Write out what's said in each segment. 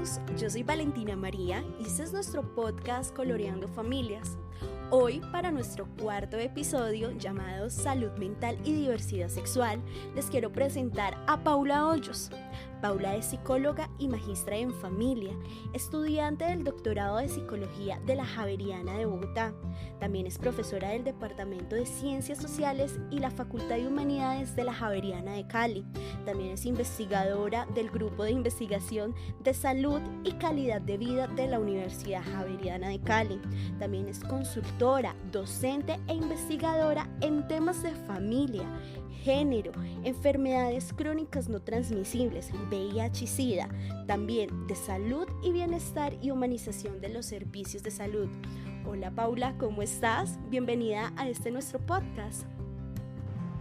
todos, yo soy Valentina María y este es nuestro podcast Coloreando Familias. Hoy, para nuestro cuarto episodio llamado Salud Mental y Diversidad Sexual, les quiero presentar a Paula Hoyos. Paula es psicóloga y magistra en familia, estudiante del doctorado de Psicología de la Javeriana de Bogotá. También es profesora del Departamento de Ciencias Sociales y la Facultad de Humanidades de la Javeriana de Cali. También es investigadora del Grupo de Investigación de Salud y Calidad de Vida de la Universidad Javeriana de Cali. También es consultora, docente e investigadora en temas de familia, género, enfermedades crónicas no transmisibles, VIH y SIDA, también de salud y bienestar y humanización de los servicios de salud. Hola Paula, ¿cómo estás? Bienvenida a nuestro podcast.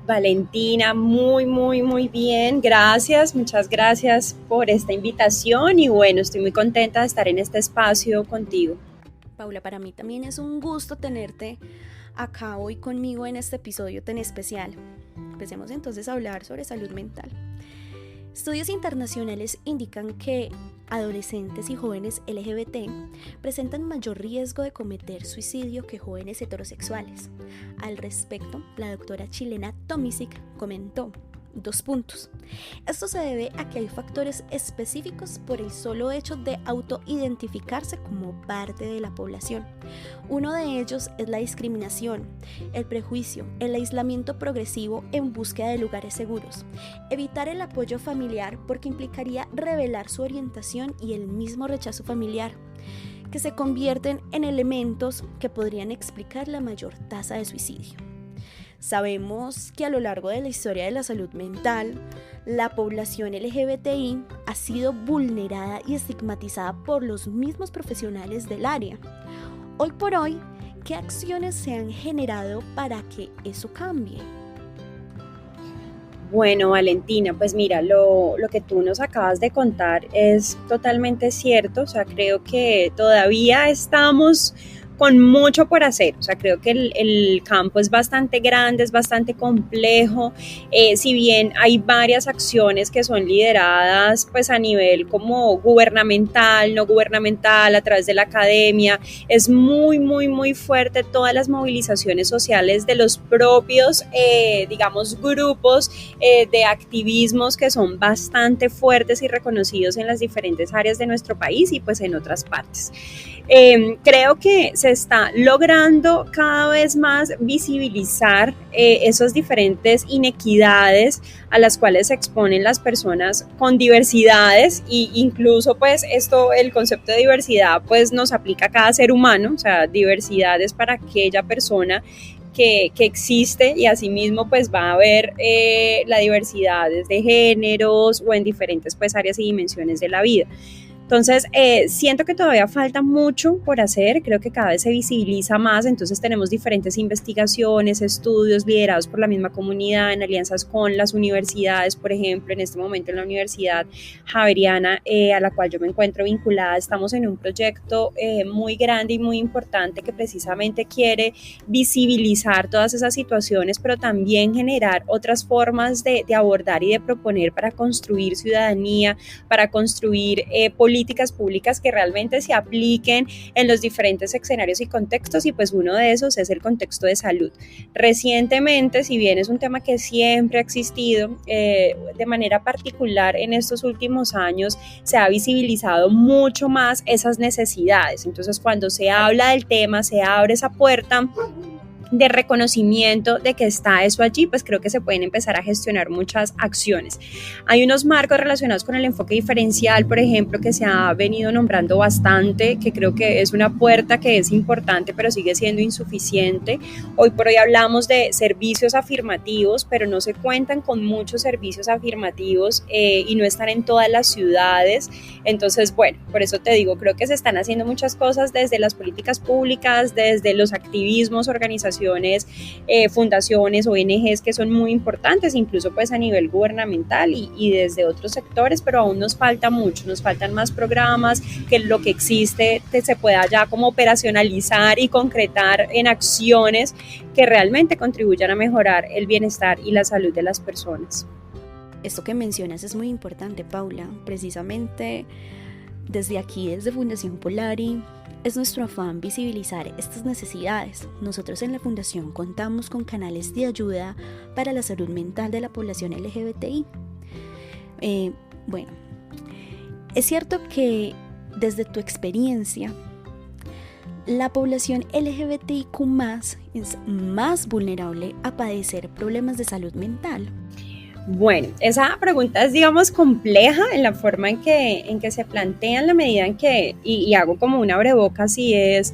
Valentina, muy bien, gracias, muchas gracias por esta invitación y bueno, estoy muy contenta de estar en este espacio contigo. Paula, para mí también es un gusto tenerte acá hoy conmigo en este episodio tan especial. Empecemos entonces a hablar sobre salud mental. Estudios internacionales indican que adolescentes y jóvenes LGBT presentan mayor riesgo de cometer suicidio que jóvenes heterosexuales. Al respecto, la doctora chilena Tomisic comentó: 2 puntos. Esto se debe a que hay factores específicos por el solo hecho de autoidentificarse como parte de la población. Uno de ellos es la discriminación, el prejuicio, el aislamiento progresivo en búsqueda de lugares seguros, evitar el apoyo familiar porque implicaría revelar su orientación y el mismo rechazo familiar, que se convierten en elementos que podrían explicar la mayor tasa de suicidio. Sabemos que a lo largo de la historia de la salud mental, la población LGBTI ha sido vulnerada y estigmatizada por los mismos profesionales del área. Hoy por hoy, ¿qué acciones se han generado para que eso cambie? Bueno, Valentina, pues mira, lo que tú nos acabas de contar es totalmente cierto, o sea, creo que todavía estamos con mucho por hacer, o sea, creo que el campo es bastante grande, es bastante complejo, si bien hay varias acciones que son lideradas pues a nivel como gubernamental, no gubernamental, a través de la academia, es muy fuerte todas las movilizaciones sociales de los propios, digamos, grupos de activismos que son bastante fuertes y reconocidos en las diferentes áreas de nuestro país y pues en otras partes. Creo que se está logrando cada vez más visibilizar esas diferentes inequidades a las cuales se exponen las personas con diversidades e incluso pues el concepto de diversidad pues nos aplica a cada ser humano, o sea, diversidad es para aquella persona que existe y asimismo pues va a haber la diversidad desde géneros o en diferentes pues áreas y dimensiones de la vida. Entonces, siento que todavía falta mucho por hacer, creo que cada vez se visibiliza más, entonces tenemos diferentes investigaciones, estudios liderados por la misma comunidad en alianzas con las universidades, por ejemplo, en este momento en la Universidad Javeriana, a la cual yo me encuentro vinculada, estamos en un proyecto muy grande y muy importante que precisamente quiere visibilizar todas esas situaciones, pero también generar otras formas de abordar y de proponer para construir ciudadanía, para construir políticas públicas que realmente se apliquen en los diferentes escenarios y contextos y pues uno de esos es el contexto de salud. Recientemente, si bien es un tema que siempre ha existido, de manera particular en estos últimos años se ha visibilizado mucho más esas necesidades. Entonces cuando se habla del tema, se abre esa puerta de reconocimiento de que está eso allí, pues creo que se pueden empezar a gestionar muchas acciones. Hay unos marcos relacionados con el enfoque diferencial, por ejemplo, que se ha venido nombrando bastante, que creo que es una puerta que es importante, pero sigue siendo insuficiente. Hoy por hoy hablamos de servicios afirmativos, pero no se cuentan con muchos servicios afirmativos y no están en todas las ciudades. Entonces, bueno, por eso te digo, creo que se están haciendo muchas cosas desde las políticas públicas, desde los activismos, organizaciones, fundaciones, ONGs que son muy importantes, incluso pues a nivel gubernamental y desde otros sectores, pero aún nos falta mucho, nos faltan más programas, que lo que existe se pueda ya como operacionalizar y concretar en acciones que realmente contribuyan a mejorar el bienestar y la salud de las personas. Esto que mencionas es muy importante, Paula, precisamente desde aquí, desde Fundación Polari, es nuestro afán visibilizar estas necesidades. Nosotros en la Fundación contamos con canales de ayuda para la salud mental de la población LGBTI. Bueno, es cierto que desde tu experiencia, la población LGBTIQ+ es más vulnerable a padecer problemas de salud mental. Bueno, esa pregunta es, digamos, compleja en la forma en que se plantea, en la medida en que, y hago como un abrebocas, y es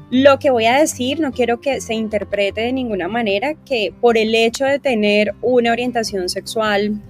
lo que voy a decir, no quiero que se interprete de ninguna manera que por el hecho de tener una orientación sexual,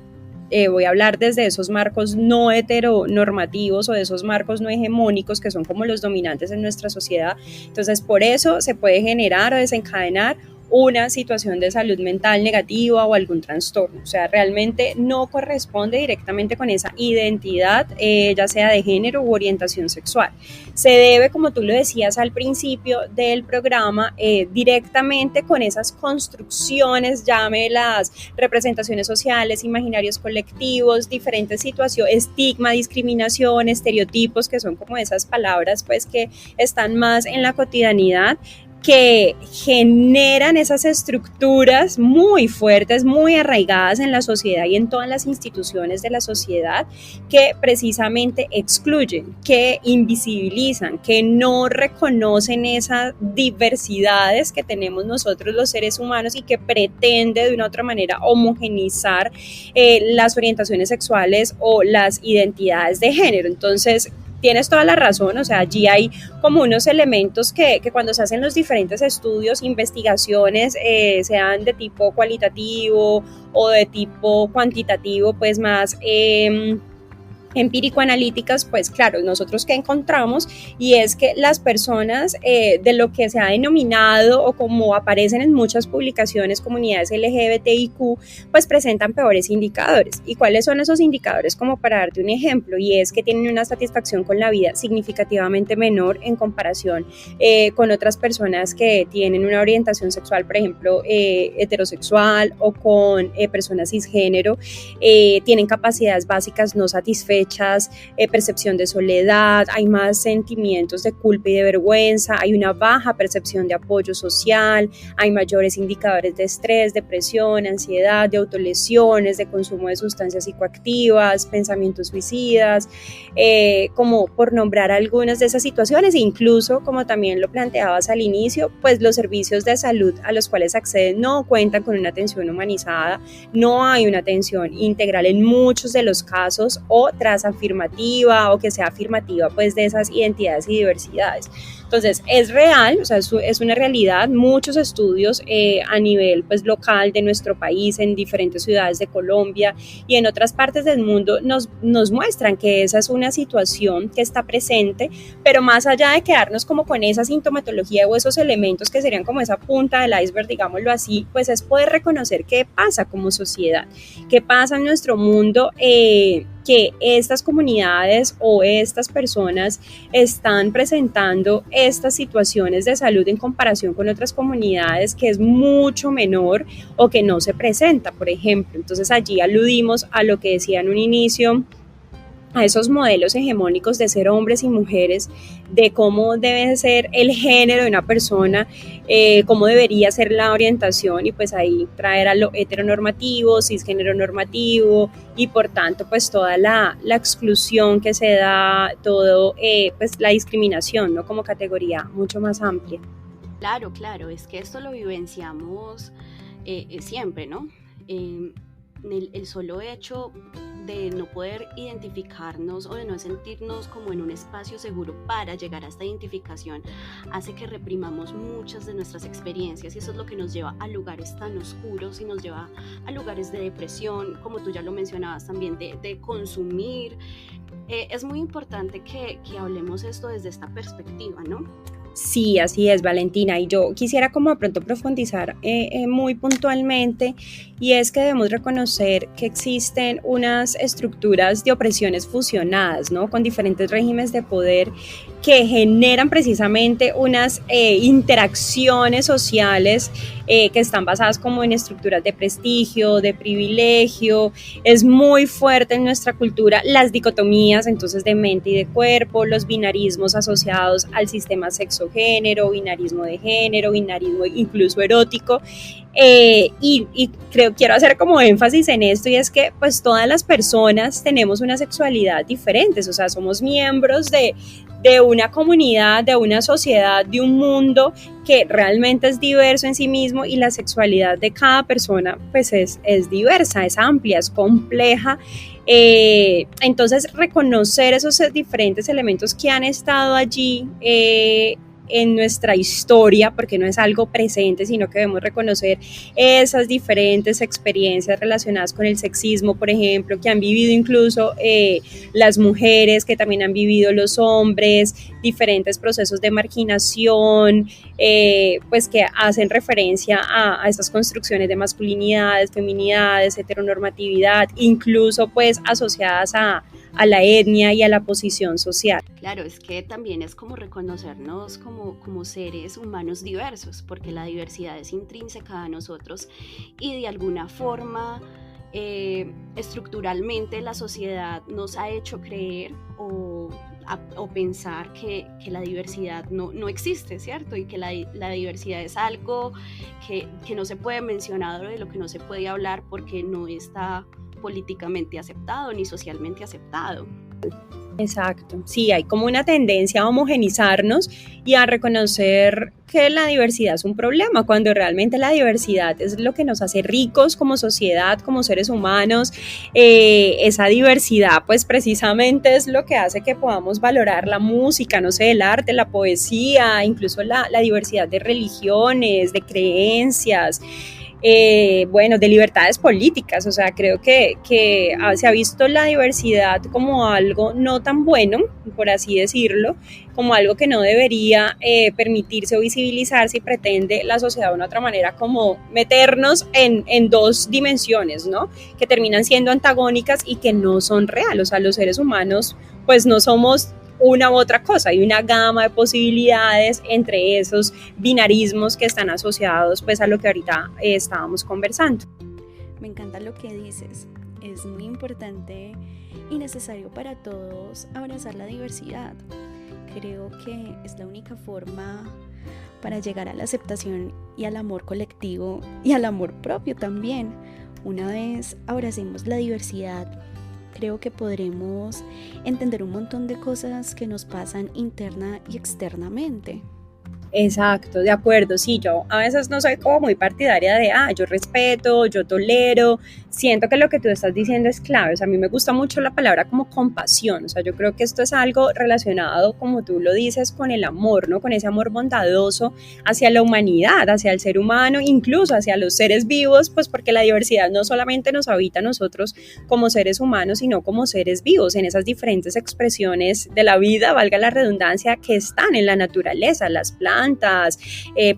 voy a hablar desde esos marcos no heteronormativos o de esos marcos no hegemónicos que son como los dominantes en nuestra sociedad, entonces por eso se puede generar o desencadenar una situación de salud mental negativa o algún trastorno. O sea, realmente no corresponde directamente con esa identidad, ya sea de género u orientación sexual. Se debe, como tú lo decías al principio del programa, directamente con esas construcciones, llámelas representaciones sociales, imaginarios colectivos, diferentes situaciones, estigma, discriminación, estereotipos, que son como esas palabras pues que están más en la cotidianidad, que generan esas estructuras muy fuertes, muy arraigadas en la sociedad y en todas las instituciones de la sociedad, que precisamente excluyen, que invisibilizan, que no reconocen esas diversidades que tenemos nosotros los seres humanos y que pretende de una u otra manera homogeneizar las orientaciones sexuales o las identidades de género. Entonces, tienes toda la razón, o sea, allí hay como unos elementos que cuando se hacen los diferentes estudios, investigaciones, sean de tipo cualitativo o de tipo cuantitativo, pues más empírico-analíticas, pues claro, nosotros que encontramos, y es que las personas de lo que se ha denominado o como aparecen en muchas publicaciones, comunidades LGBTIQ, pues presentan peores indicadores. ¿Y cuáles son esos indicadores? Como para darte un ejemplo, y es que tienen una satisfacción con la vida significativamente menor en comparación con otras personas que tienen una orientación sexual, por ejemplo, heterosexual o con personas cisgénero, tienen capacidades básicas no satisfechas, percepción de soledad, hay más sentimientos de culpa y de vergüenza, hay una baja percepción de apoyo social, hay mayores indicadores de estrés, depresión, ansiedad, de autolesiones, de consumo de sustancias psicoactivas, pensamientos suicidas, como por nombrar algunas de esas situaciones, e incluso, como también lo planteabas al inicio, pues los servicios de salud a los cuales acceden no cuentan con una atención humanizada, no hay una atención integral en muchos de los casos, o afirmativa o que sea afirmativa pues de esas identidades y diversidades. Entonces es real, o sea, es una realidad, muchos estudios a nivel pues local de nuestro país, en diferentes ciudades de Colombia y en otras partes del mundo nos muestran que esa es una situación que está presente, pero más allá de quedarnos como con esa sintomatología o esos elementos que serían como esa punta del iceberg, digámoslo así, pues es poder reconocer qué pasa como sociedad, qué pasa en nuestro mundo, que estas comunidades o estas personas están presentando estas situaciones de salud en comparación con otras comunidades que es mucho menor o que no se presenta, por ejemplo. Entonces allí aludimos a lo que decía en un inicio, a esos modelos hegemónicos de ser hombres y mujeres, de cómo debe ser el género de una persona, cómo debería ser la orientación, y pues ahí traer a lo heteronormativo, cisgénero normativo, y por tanto pues toda la exclusión que se da, todo pues la discriminación, ¿no? Como categoría mucho más amplia. Claro, es que esto lo vivenciamos siempre, ¿no? El solo hecho de no poder identificarnos o de no sentirnos como en un espacio seguro para llegar a esta identificación hace que reprimamos muchas de nuestras experiencias, y eso es lo que nos lleva a lugares tan oscuros y nos lleva a lugares de depresión, como tú ya lo mencionabas también, de consumir. Es muy importante que hablemos esto desde esta perspectiva, ¿no? Sí, así es, Valentina, y yo quisiera como de pronto profundizar muy puntualmente, y es que debemos reconocer que existen unas estructuras de opresiones fusionadas, ¿no? Con diferentes regímenes de poder que generan precisamente unas interacciones sociales que están basadas como en estructuras de prestigio, de privilegio. Es muy fuerte en nuestra cultura las dicotomías entonces de mente y de cuerpo, los binarismos asociados al sistema sexo-género, binarismo de género, binarismo incluso erótico. Y quiero hacer como énfasis en esto, y es que pues todas las personas tenemos una sexualidad diferente, o sea, somos miembros de una comunidad, de una sociedad, de un mundo que realmente es diverso en sí mismo, y la sexualidad de cada persona pues es diversa, es amplia, es compleja. Entonces reconocer esos diferentes elementos que han estado allí en nuestra historia, porque no es algo presente, sino que debemos reconocer esas diferentes experiencias relacionadas con el sexismo, por ejemplo, que han vivido incluso las mujeres, que también han vivido los hombres, diferentes procesos de marginación, pues que hacen referencia a esas construcciones de masculinidades, feminidades, heteronormatividad, incluso pues asociadas a la etnia y a la posición social. Claro, es que también es como reconocernos como seres humanos diversos, porque la diversidad es intrínseca a nosotros y de alguna forma estructuralmente la sociedad nos ha hecho creer o pensar que la diversidad no existe, ¿cierto? Y que la diversidad es algo que no se puede mencionar o de lo que no se puede hablar porque no está políticamente aceptado ni socialmente aceptado. Exacto, sí, hay como una tendencia a homogenizarnos y a reconocer que la diversidad es un problema, cuando realmente la diversidad es lo que nos hace ricos como sociedad, como seres humanos. Esa diversidad pues precisamente es lo que hace que podamos valorar la música, no sé, el arte, la poesía, incluso la diversidad de religiones, de creencias. Bueno, de libertades políticas. O sea, creo que se ha visto la diversidad como algo no tan bueno, por así decirlo, como algo que no debería permitirse o visibilizarse, y pretende la sociedad de una otra manera como meternos en dos dimensiones, ¿no? Que terminan siendo antagónicas y que no son reales. O sea, los seres humanos pues no somos una u otra cosa, hay una gama de posibilidades entre esos binarismos que están asociados pues a lo que ahorita estábamos conversando. Me encanta lo que dices, es muy importante y necesario para todos abrazar la diversidad. Creo que es la única forma para llegar a la aceptación y al amor colectivo y al amor propio también. Una vez abracemos la diversidad, creo que podremos entender un montón de cosas que nos pasan interna y externamente. Exacto, de acuerdo, sí, yo a veces no soy como muy partidaria de, yo respeto, yo tolero. Siento que lo que tú estás diciendo es clave. O sea, a mí me gusta mucho la palabra como compasión. O sea, yo creo que esto es algo relacionado, como tú lo dices, con el amor, ¿no? Con ese amor bondadoso hacia la humanidad, hacia el ser humano, incluso hacia los seres vivos, pues porque la diversidad no solamente nos habita a nosotros como seres humanos, sino como seres vivos, en esas diferentes expresiones de la vida, valga la redundancia, que están en la naturaleza, las plantas,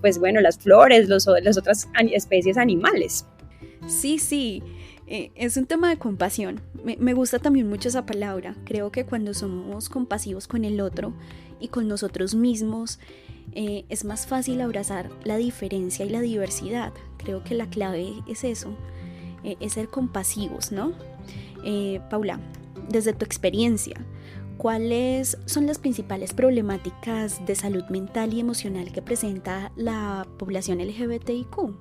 pues bueno, las flores, las otras especies animales. Sí, es un tema de compasión. Me gusta también mucho esa palabra. Creo que cuando somos compasivos con el otro y con nosotros mismos, es más fácil abrazar la diferencia y la diversidad. Creo que la clave es eso, es ser compasivos, ¿no? Paula, desde tu experiencia, ¿cuáles son las principales problemáticas de salud mental y emocional que presenta la población LGBTIQ?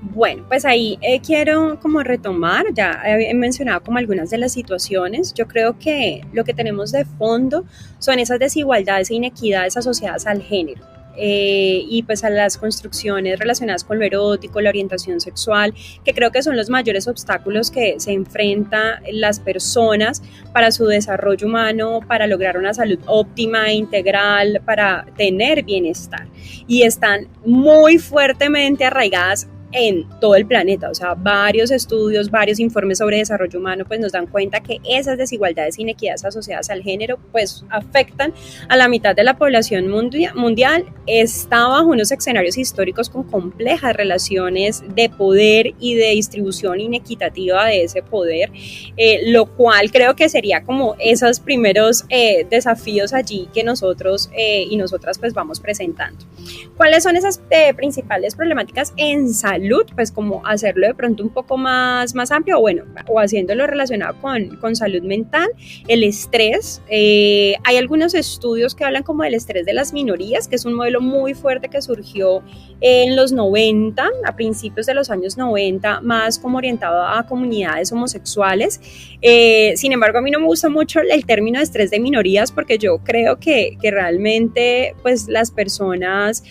Bueno, pues ahí quiero como retomar, ya he mencionado como algunas de las situaciones. Yo creo que lo que tenemos de fondo son esas desigualdades e inequidades asociadas al género. Y pues a las construcciones relacionadas con lo erótico, la orientación sexual, que creo que son los mayores obstáculos que se enfrentan las personas para su desarrollo humano, para lograr una salud óptima e integral, para tener bienestar, y están muy fuertemente arraigadas en todo el planeta. O sea, varios estudios, varios informes sobre desarrollo humano pues nos dan cuenta que esas desigualdades e inequidades asociadas al género pues afectan a la mitad de la población mundial. Está bajo unos escenarios históricos con complejas relaciones de poder y de distribución inequitativa de ese poder, lo cual creo que sería como esos primeros desafíos allí que nosotros y nosotras pues vamos presentando. ¿Cuáles son esas principales problemáticas en salud? Pues como hacerlo de pronto un poco más amplio, bueno, o haciéndolo relacionado con salud mental, el estrés. Hay algunos estudios que hablan como del estrés de las minorías, que es un modelo muy fuerte que surgió en los 90, a principios de los años 90, más como orientado a comunidades homosexuales. Sin embargo, a mí no me gusta mucho el término de estrés de minorías, porque yo creo que realmente pues las personas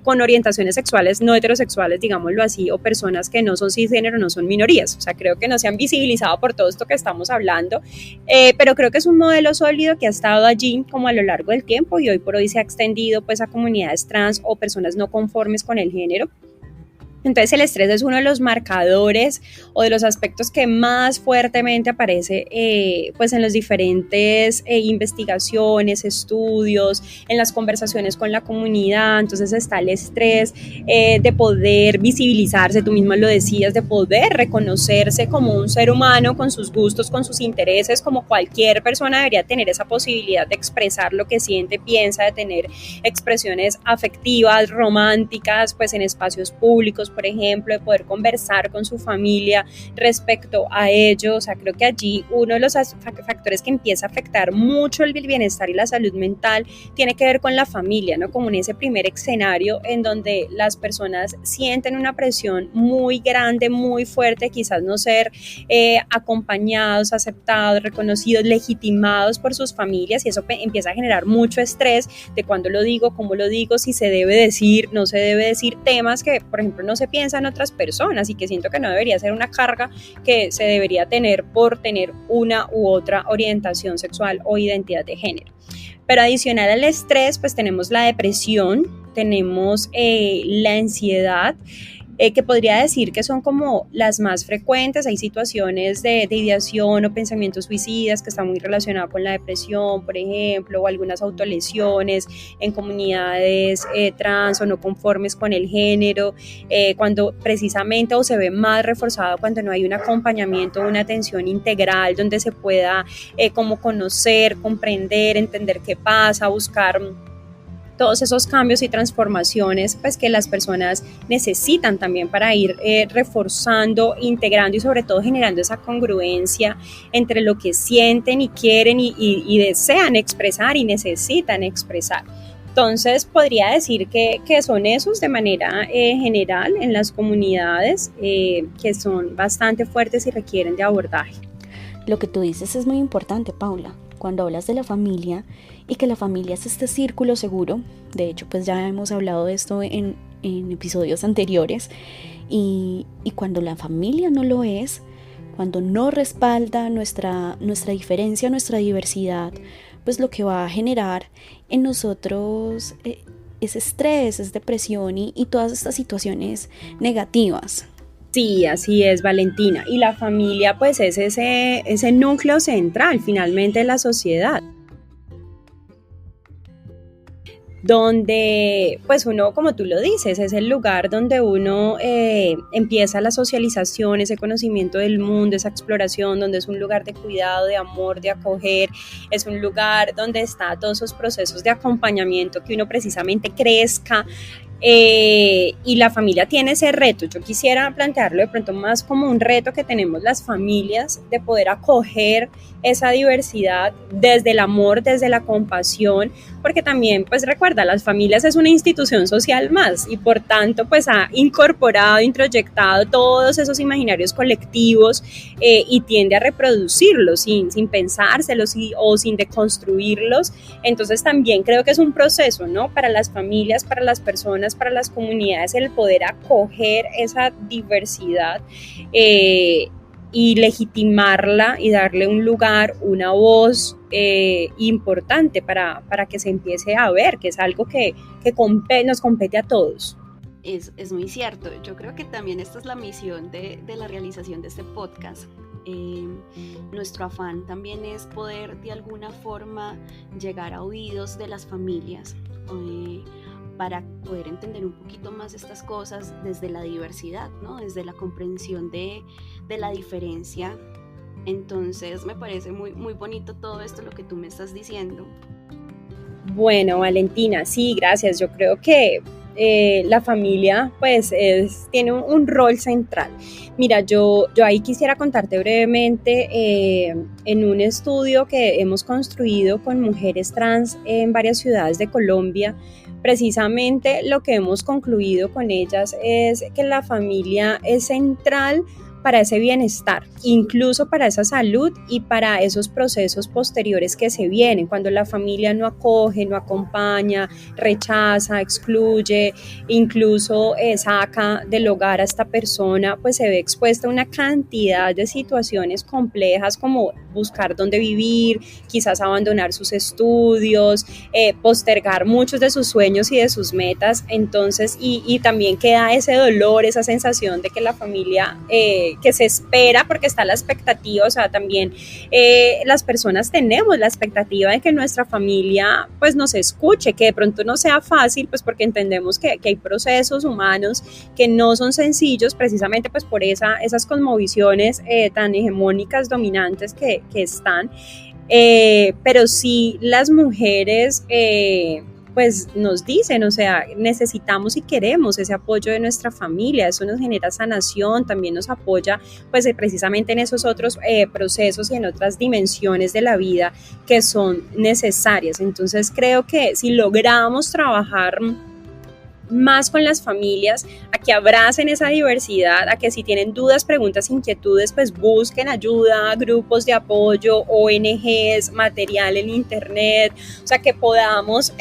con orientaciones sexuales no heterosexuales, digámoslo así, o personas que no son cisgénero, no son minorías. O sea, creo que no se han visibilizado por todo esto que estamos hablando, pero creo que es un modelo sólido que ha estado allí como a lo largo del tiempo y hoy por hoy se ha extendido pues a comunidades trans o personas no conformes con el género. Entonces el estrés es uno de los marcadores o de los aspectos que más fuertemente aparece pues en las diferentes investigaciones, estudios, en las conversaciones con la comunidad. Entonces está el estrés de poder visibilizarse, tú misma lo decías, de poder reconocerse como un ser humano con sus gustos, con sus intereses, como cualquier persona debería tener esa posibilidad de expresar lo que siente, piensa, de tener expresiones afectivas, románticas, pues en espacios públicos, por ejemplo, de poder conversar con su familia respecto a ello. O sea, creo que allí uno de los factores que empieza a afectar mucho el bienestar y la salud mental tiene que ver con la familia, ¿no? Como en ese primer escenario en donde las personas sienten una presión muy grande, muy fuerte, quizás no ser acompañados, aceptados, reconocidos, legitimados por sus familias, y eso empieza a generar mucho estrés de cuándo lo digo, cómo lo digo, si se debe decir, no se debe decir, temas que, por ejemplo, no se piensan otras personas y que siento que no debería ser una carga que se debería tener por tener una u otra orientación sexual o identidad de género. Pero adicional al estrés, pues tenemos la depresión, tenemos la ansiedad, que podría decir que son como las más frecuentes. Hay situaciones de ideación o pensamientos suicidas que están muy relacionados con la depresión, por ejemplo, o algunas autolesiones en comunidades trans o no conformes con el género, cuando precisamente o se ve más reforzado cuando no hay un acompañamiento, una atención integral donde se pueda como conocer, comprender, entender qué pasa, buscar todos esos cambios y transformaciones pues que las personas necesitan también para ir reforzando, integrando y sobre todo generando esa congruencia entre lo que sienten y quieren y desean expresar y necesitan expresar. Entonces podría decir que son esos de manera general en las comunidades que son bastante fuertes y requieren de abordaje. Lo que tú dices es muy importante, Paula. Cuando hablas de la familia y que la familia es este círculo seguro, de hecho pues ya hemos hablado de esto en episodios anteriores, y cuando la familia no lo es, cuando no respalda nuestra diferencia, nuestra diversidad, pues lo que va a generar en nosotros es estrés, es depresión y todas estas situaciones negativas. Sí, así es, Valentina. Y la familia pues es ese núcleo central finalmente de la sociedad, donde pues uno, como tú lo dices, es el lugar donde uno empieza la socialización, ese conocimiento del mundo, esa exploración, donde es un lugar de cuidado, de amor, de acoger, es un lugar donde está todos esos procesos de acompañamiento, que uno precisamente crezca. Y la familia tiene ese reto. Yo quisiera plantearlo de pronto más como un reto que tenemos las familias de poder acoger esa diversidad desde el amor, desde la compasión, porque también pues recuerda, las familias es una institución social más y por tanto pues ha incorporado, introyectado todos esos imaginarios colectivos y tiende a reproducirlos sin pensárselos o sin deconstruirlos. Entonces también creo que es un proceso, ¿no? Para las familias, para las personas, para las comunidades, el poder acoger esa diversidad y legitimarla y darle un lugar, una voz importante para que se empiece a ver que es algo que nos compete a todos. Es muy cierto. Yo creo que también esta es la misión de la realización de este podcast. Nuestro afán también es poder de alguna forma llegar a oídos de las familias para poder entender un poquito más estas cosas desde la diversidad, ¿no? Desde la comprensión de la diferencia. Entonces me parece muy, muy bonito todo esto, lo que tú me estás diciendo. Bueno, Valentina, sí, gracias. Yo creo que la familia pues tiene un rol central. Mira, yo ahí quisiera contarte brevemente en un estudio que hemos construido con mujeres trans en varias ciudades de Colombia. Precisamente lo que hemos concluido con ellas es que la familia es central para ese bienestar, incluso para esa salud y para esos procesos posteriores que se vienen, cuando la familia no acoge, no acompaña, rechaza, excluye, incluso saca del hogar a esta persona, pues se ve expuesta a una cantidad de situaciones complejas como buscar dónde vivir, quizás abandonar sus estudios, postergar muchos de sus sueños y de sus metas. Entonces, y también queda ese dolor, esa sensación de que la familia que se espera, porque está la expectativa, o sea, también las personas tenemos la expectativa de que nuestra familia pues nos escuche, que de pronto no sea fácil, pues porque entendemos que hay procesos humanos que no son sencillos, precisamente pues por esas cosmovisiones tan hegemónicas, dominantes que están, pero sí las mujeres pues nos dicen, o sea, necesitamos y queremos ese apoyo de nuestra familia, eso nos genera sanación, también nos apoya pues precisamente en esos otros procesos y en otras dimensiones de la vida que son necesarias. Entonces creo que si logramos trabajar más con las familias, a que abracen esa diversidad, a que si tienen dudas, preguntas, inquietudes, pues busquen ayuda, grupos de apoyo, ONGs, material en internet, o sea, que podamos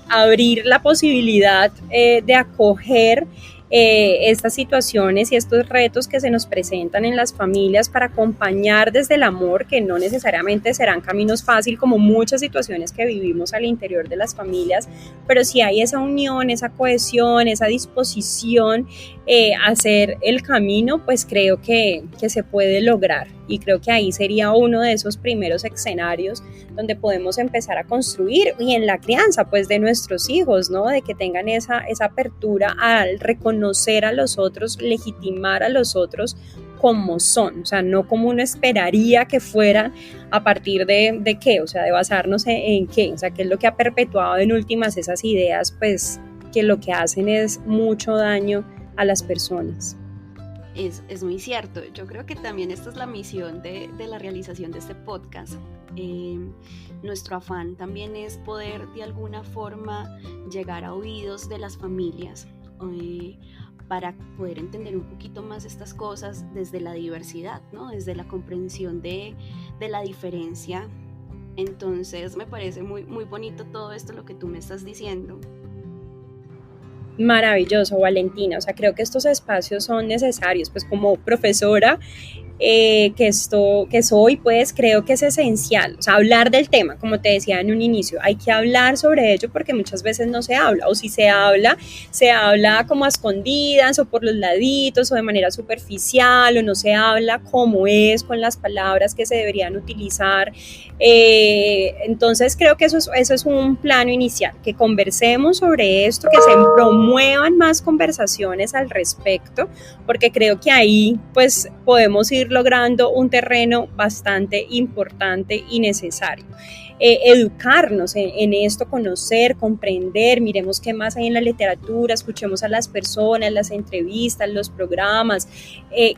abrir la posibilidad de acoger estas situaciones y estos retos que se nos presentan en las familias para acompañar desde el amor, que no necesariamente serán caminos fáciles como muchas situaciones que vivimos al interior de las familias, pero si hay esa unión, esa cohesión, esa disposición a hacer el camino, pues creo que se puede lograr, y creo que ahí sería uno de esos primeros escenarios donde podemos empezar a construir, y en la crianza pues de nuestros hijos, ¿no? De que tengan esa apertura al reconocer a los otros, legitimar a los otros como son, o sea, no como uno esperaría que fueran, a partir de qué, o sea, de basarnos en qué, o sea, qué es lo que ha perpetuado en últimas esas ideas, pues que lo que hacen es mucho daño a las personas. Es muy cierto. Yo creo que también esta es la misión de la realización de este podcast. Nuestro afán también es poder de alguna forma llegar a oídos de las familias para poder entender un poquito más estas cosas desde la diversidad, ¿no? Desde la comprensión de la diferencia. Entonces me parece muy, muy bonito todo esto, lo que tú me estás diciendo. Maravilloso, Valentina, o sea, creo que estos espacios son necesarios, pues como profesora que soy, pues creo que es esencial, o sea, hablar del tema, como te decía en un inicio, hay que hablar sobre ello porque muchas veces no se habla, o si se habla como a escondidas o por los laditos o de manera superficial, o no se habla como es, con las palabras que se deberían utilizar. Entonces creo que eso es un plano inicial, que conversemos sobre esto, que se promuevan más conversaciones al respecto, porque creo que ahí pues podemos ir logrando un terreno bastante importante y necesario. Educarnos en esto, conocer, comprender, miremos qué más hay en la literatura, escuchemos a las personas, las entrevistas, los programas.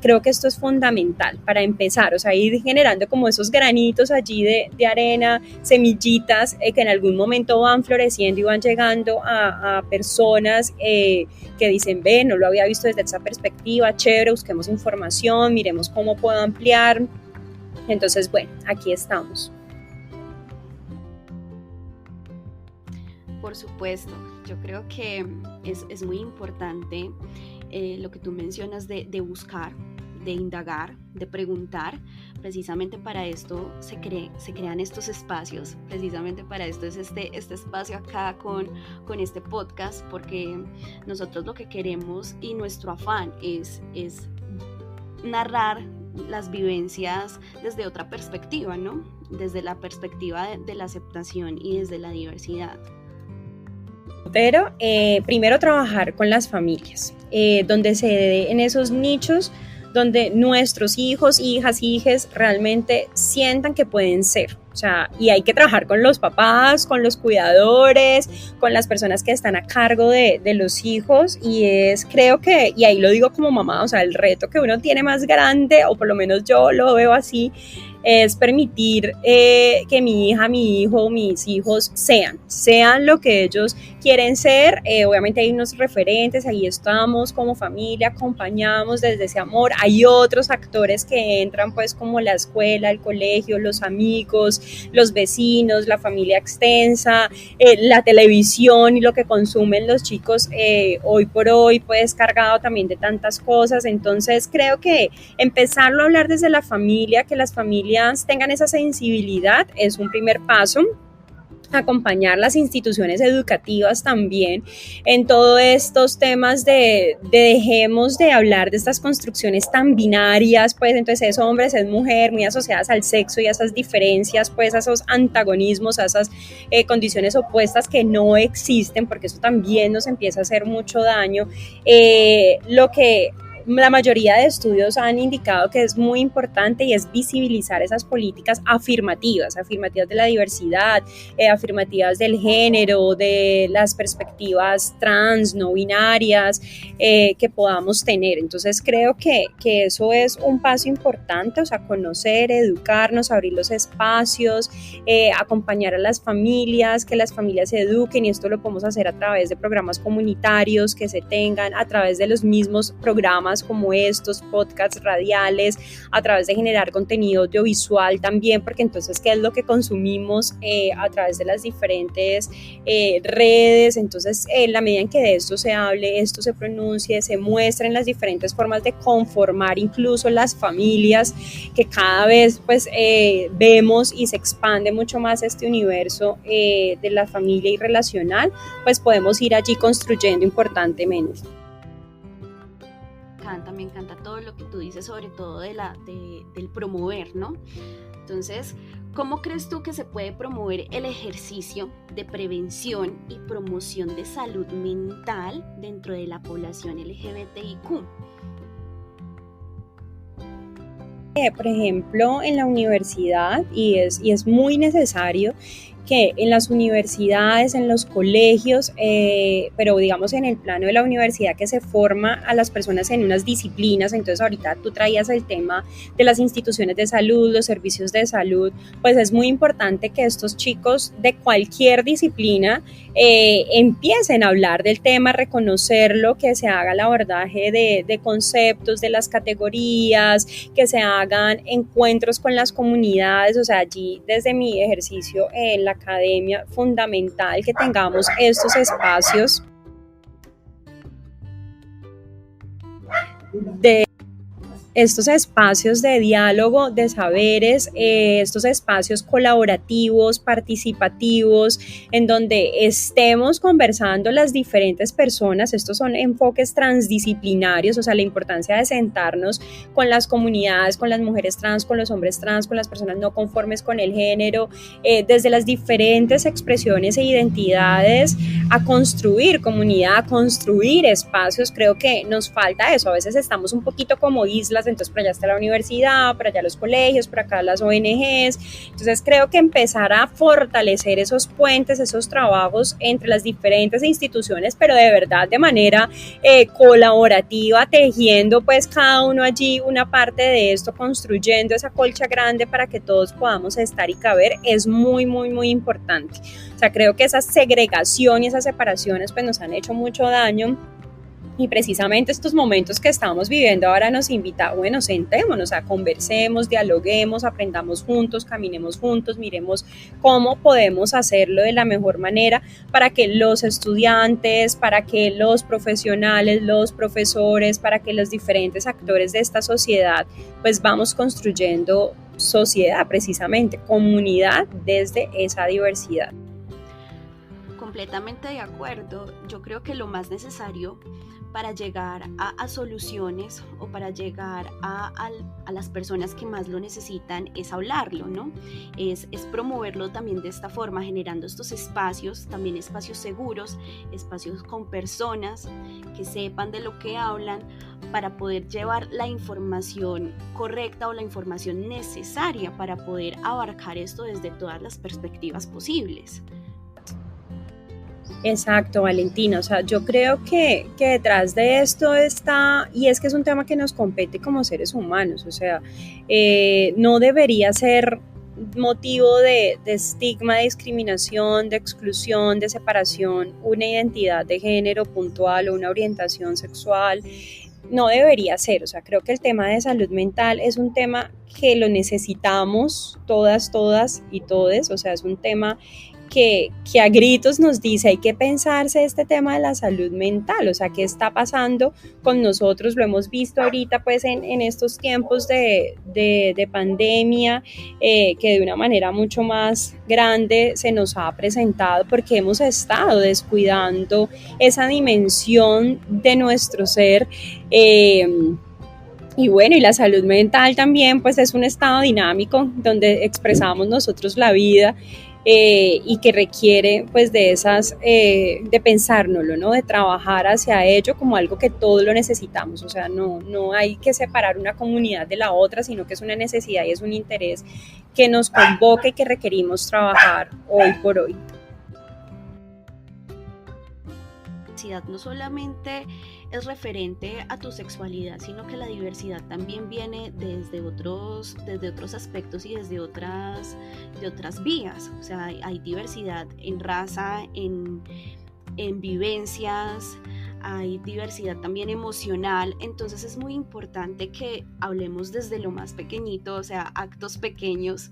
Creo que esto es fundamental para empezar, o sea, ir generando como esos granitos allí de arena, semillitas que en algún momento van floreciendo y van llegando a personas que dicen, ve, no lo había visto desde esa perspectiva, chévere, busquemos información, miremos cómo puedo ampliar. Entonces, bueno, aquí estamos. Por supuesto, yo creo que es muy importante lo que tú mencionas de buscar, de indagar, de preguntar. Precisamente para esto se crean estos espacios, precisamente para esto es este espacio acá con este podcast, porque nosotros lo que queremos y nuestro afán es narrar las vivencias desde otra perspectiva, ¿no? Desde la perspectiva de la aceptación y desde la diversidad. Pero primero trabajar con las familias, donde se dé en esos nichos donde nuestros hijos, hijas, hijes realmente sientan que pueden ser. O sea, y hay que trabajar con los papás, con los cuidadores, con las personas que están a cargo de los hijos, y creo que, y ahí lo digo como mamá, o sea, el reto que uno tiene más grande, o por lo menos yo lo veo así, es permitir que mi hija, mi hijo, mis hijos sean lo que ellos quieren ser. Obviamente hay unos referentes, ahí estamos como familia, acompañamos desde ese amor. Hay otros actores que entran, pues, como la escuela, el colegio, los amigos, los vecinos, la familia extensa, la televisión y lo que consumen los chicos hoy por hoy, pues cargado también de tantas cosas. Entonces creo que empezarlo a hablar desde la familia, que las familias tengan esa sensibilidad, es un primer paso. Acompañar las instituciones educativas también en todos estos temas de dejemos de hablar de estas construcciones tan binarias, pues entonces es hombre, es mujer, muy asociadas al sexo y a esas diferencias, pues a esos antagonismos, a esas condiciones opuestas que no existen, porque eso también nos empieza a hacer mucho daño. Lo que la mayoría de estudios han indicado que es muy importante, y es visibilizar esas políticas afirmativas de la diversidad, afirmativas del género, de las perspectivas trans, no binarias, que podamos tener. Entonces creo que eso es un paso importante, o sea, conocer, educarnos, abrir los espacios, acompañar a las familias, que las familias se eduquen, y esto lo podemos hacer a través de programas comunitarios que se tengan, a través de los mismos programas como estos, podcasts radiales, a través de generar contenido audiovisual también, porque entonces, ¿qué es lo que consumimos a través de las diferentes redes? Entonces, en la medida en que de esto se hable, esto se pronuncie, se muestren las diferentes formas de conformar incluso las familias, que cada vez pues vemos y se expande mucho más este universo de la familia y relacional, pues podemos ir allí construyendo importantemente. Me encanta todo lo que tú dices, sobre todo del promover, ¿no? Entonces, ¿cómo crees tú que se puede promover el ejercicio de prevención y promoción de salud mental dentro de la población LGBTIQ? Por ejemplo, en la universidad, y es muy necesario que en las universidades, en los colegios, pero digamos en el plano de la universidad, que se forma a las personas en unas disciplinas. Entonces ahorita tú traías el tema de las instituciones de salud, los servicios de salud, pues es muy importante que estos chicos de cualquier disciplina empiecen a hablar del tema, reconocerlo, que se haga el abordaje de conceptos, de las categorías, que se hagan encuentros con las comunidades. O sea, allí desde mi ejercicio en la academia, fundamental que tengamos estos espacios de diálogo, de saberes, estos espacios colaborativos, participativos, en donde estemos conversando las diferentes personas. Estos son enfoques transdisciplinarios, o sea, la importancia de sentarnos con las comunidades, con las mujeres trans, con los hombres trans, con las personas no conformes con el género, desde las diferentes expresiones e identidades, a construir comunidad, a construir espacios. Creo que nos falta eso. A veces estamos un poquito como islas, entonces por allá está la universidad, por allá los colegios, por acá las ONGs. Entonces creo que empezar a fortalecer esos puentes, esos trabajos entre las diferentes instituciones, pero de verdad de manera colaborativa, tejiendo pues cada uno allí una parte de esto, construyendo esa colcha grande para que todos podamos estar y caber, es muy, muy, muy importante. O sea, creo que esa segregación y esas separaciones pues nos han hecho mucho daño. Y precisamente estos momentos que estamos viviendo ahora nos invita, bueno, sentémonos, conversemos, dialoguemos, aprendamos juntos, caminemos juntos, miremos cómo podemos hacerlo de la mejor manera para que los estudiantes, para que los profesionales, los profesores, para que los diferentes actores de esta sociedad, pues vamos construyendo sociedad, precisamente, comunidad desde esa diversidad. Completamente de acuerdo. Yo creo que lo más necesario para llegar a soluciones o para llegar a las personas que más lo necesitan es hablarlo, ¿no? Es promoverlo también de esta forma, generando estos espacios, también espacios seguros, espacios con personas que sepan de lo que hablan, para poder llevar la información correcta o la información necesaria para poder abarcar esto desde todas las perspectivas posibles. Exacto, Valentina. O sea, yo creo que detrás de esto está, y es que es un tema que nos compete como seres humanos, o sea, no debería ser motivo de estigma, de discriminación, de exclusión, de separación, una identidad de género puntual o una orientación sexual. No debería ser, o sea, creo que el tema de salud mental es un tema que lo necesitamos todas y todes, o sea, es un tema que a gritos nos dice hay que pensarse este tema de la salud mental, o sea, qué está pasando con nosotros, lo hemos visto ahorita pues en estos tiempos de pandemia, que de una manera mucho más grande se nos ha presentado porque hemos estado descuidando esa dimensión de nuestro ser. Y bueno, y la salud mental también pues es un estado dinámico donde expresamos nosotros la vida, y que requiere pues de esas, de pensárnoslo, ¿no? De trabajar hacia ello como algo que todos lo necesitamos, o sea, no hay que separar una comunidad de la otra, sino que es una necesidad y es un interés que nos convoca y que requerimos trabajar hoy por hoy. No solamente es referente a tu sexualidad, sino que la diversidad también viene desde otros aspectos y desde otras vías. O sea, hay diversidad en raza, en vivencias, hay diversidad también emocional. Entonces es muy importante que hablemos desde lo más pequeñito, o sea, actos pequeños,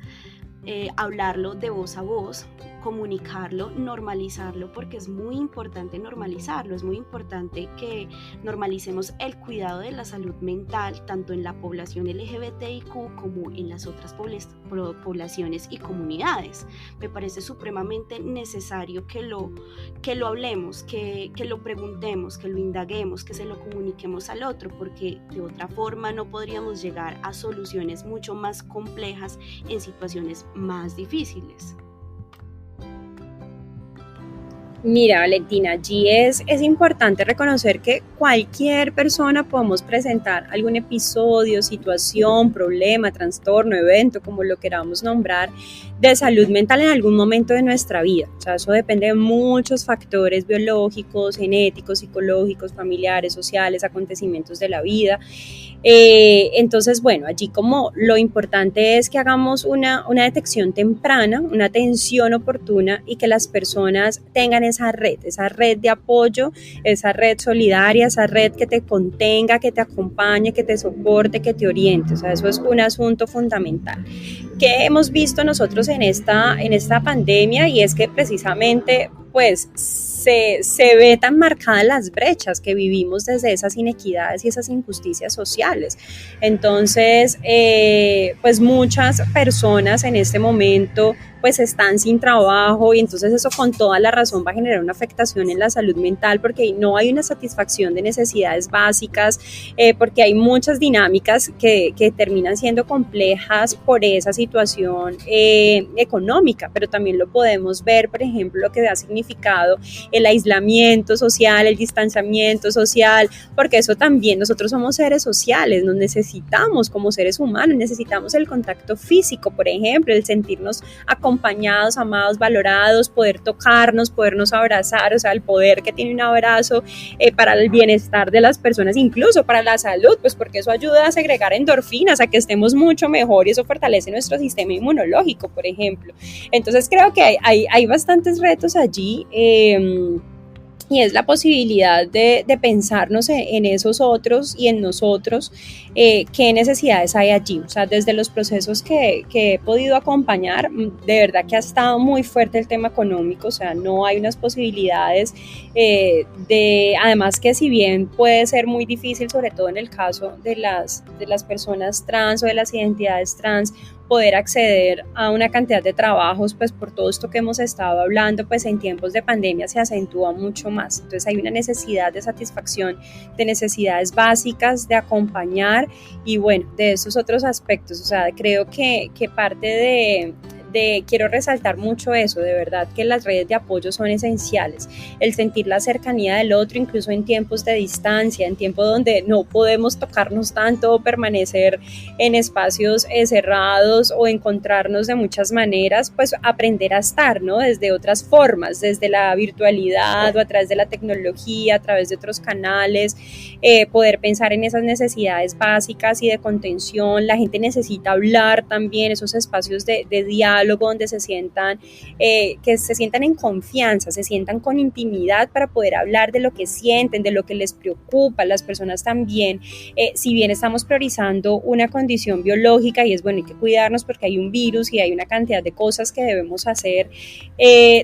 hablarlo de voz a voz, comunicarlo, normalizarlo, porque es muy importante normalizarlo, es muy importante que normalicemos el cuidado de la salud mental, tanto en la población LGBTIQ como en las otras poblaciones y comunidades. Me parece supremamente necesario que lo hablemos, que lo preguntemos, que lo indaguemos, que se lo comuniquemos al otro, porque de otra forma no podríamos llegar a soluciones mucho más complejas en situaciones más difíciles. Mira, Valentina, allí es importante reconocer que cualquier persona podemos presentar algún episodio, situación, problema, trastorno, evento, como lo queramos nombrar, de salud mental en algún momento de nuestra vida. O sea, eso depende de muchos factores biológicos, genéticos, psicológicos, familiares, sociales, acontecimientos de la vida. Entonces, bueno, allí como lo importante es que hagamos una detección temprana, una atención oportuna y que las personas tengan esa red de apoyo, esa red solidaria, esa red que te contenga, que te acompañe, que te soporte, que te oriente. O sea, eso es un asunto fundamental. ¿Qué hemos visto nosotros en esta pandemia? Y es que precisamente pues se ve tan marcadas las brechas que vivimos desde esas inequidades y esas injusticias sociales. Entonces, pues muchas personas en este momento pues están sin trabajo y entonces eso con toda la razón va a generar una afectación en la salud mental porque no hay una satisfacción de necesidades básicas, porque hay muchas dinámicas que terminan siendo complejas por esa situación económica, pero también lo podemos ver, por ejemplo, lo que ha significado el aislamiento social, el distanciamiento social, porque eso también, nosotros somos seres sociales, nos necesitamos como seres humanos, necesitamos el contacto físico, por ejemplo, el sentirnos acompañados, amados, valorados, poder tocarnos, podernos abrazar, o sea, el poder que tiene un abrazo para el bienestar de las personas, incluso para la salud, pues porque eso ayuda a segregar endorfinas, a que estemos mucho mejor y eso fortalece nuestro sistema inmunológico, por ejemplo. Entonces creo que hay bastantes retos allí, y es la posibilidad de pensarnos en esos otros y en nosotros, qué necesidades hay allí. O sea, desde los procesos que he podido acompañar, de verdad que ha estado muy fuerte el tema económico, o sea, no hay unas posibilidades, además que si bien puede ser muy difícil, sobre todo en el caso de las personas trans o de las identidades trans, poder acceder a una cantidad de trabajos, pues por todo esto que hemos estado hablando, pues en tiempos de pandemia se acentúa mucho más. Entonces hay una necesidad de satisfacción de necesidades básicas, de acompañar y bueno, de esos otros aspectos. O sea, creo que parte quiero resaltar mucho eso, de verdad que las redes de apoyo son esenciales, el sentir la cercanía del otro, incluso en tiempos de distancia, en tiempos donde no podemos tocarnos tanto o permanecer en espacios cerrados o encontrarnos de muchas maneras, pues aprender a estar, ¿no? Desde otras formas, desde la virtualidad o a través de la tecnología, a través de otros canales, poder pensar en esas necesidades básicas y de contención. La gente necesita hablar también, esos espacios de diálogo donde se sientan, que se sientan en confianza, se sientan con intimidad para poder hablar de lo que sienten, de lo que les preocupa. Las personas también, si bien estamos priorizando una condición biológica y es bueno, hay que cuidarnos porque hay un virus y hay una cantidad de cosas que debemos hacer,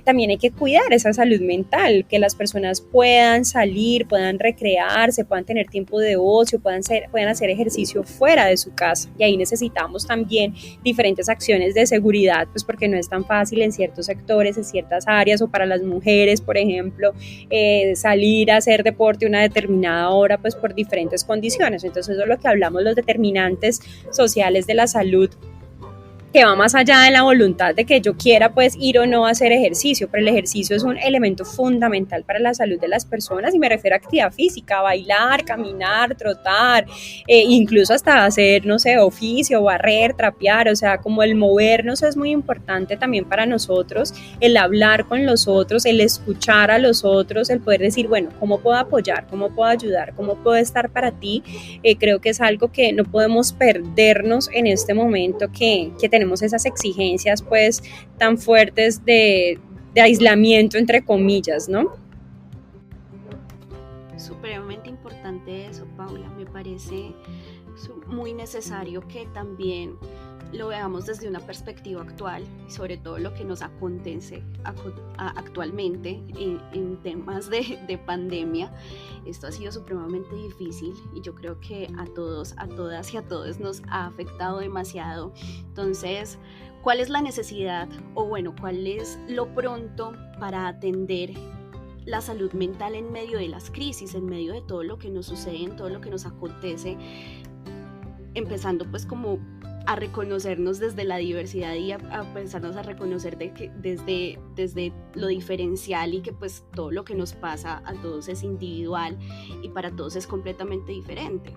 también hay que cuidar esa salud mental, que las personas puedan salir, puedan recrearse, puedan tener tiempo de ocio, puedan hacer ejercicio fuera de su casa, y ahí necesitamos también diferentes acciones de seguridad, pues porque no es tan fácil en ciertos sectores, en ciertas áreas, o para las mujeres, por ejemplo, salir a hacer deporte a una determinada hora, pues por diferentes condiciones. Entonces eso es lo que hablamos, los determinantes sociales de la salud, que va más allá de la voluntad de que yo quiera pues ir o no a hacer ejercicio, pero el ejercicio es un elemento fundamental para la salud de las personas, y me refiero a actividad física, bailar, caminar, trotar, incluso hasta hacer, no sé, oficio, barrer, trapear, o sea, como el movernos es muy importante también para nosotros, el hablar con los otros, el escuchar a los otros, el poder decir, bueno, ¿cómo puedo apoyar? ¿Cómo puedo ayudar? ¿Cómo puedo estar para ti? Creo que es algo que no podemos perdernos en este momento que tenemos esas exigencias pues tan fuertes de aislamiento entre comillas, ¿no? Supremamente importante eso, Paula. Me parece muy necesario que también lo veamos desde una perspectiva actual y sobre todo lo que nos acontece actualmente en temas de pandemia. Esto ha sido supremamente difícil y yo creo que a todos, a todas y a todos nos ha afectado demasiado. Entonces, ¿cuál es la necesidad o bueno, cuál es lo pronto para atender la salud mental en medio de las crisis, en medio de todo lo que nos sucede, en todo lo que nos acontece? Empezando pues como a reconocernos desde la diversidad y a pensarnos a reconocer desde lo diferencial, y que pues todo lo que nos pasa a todos es individual y para todos es completamente diferente.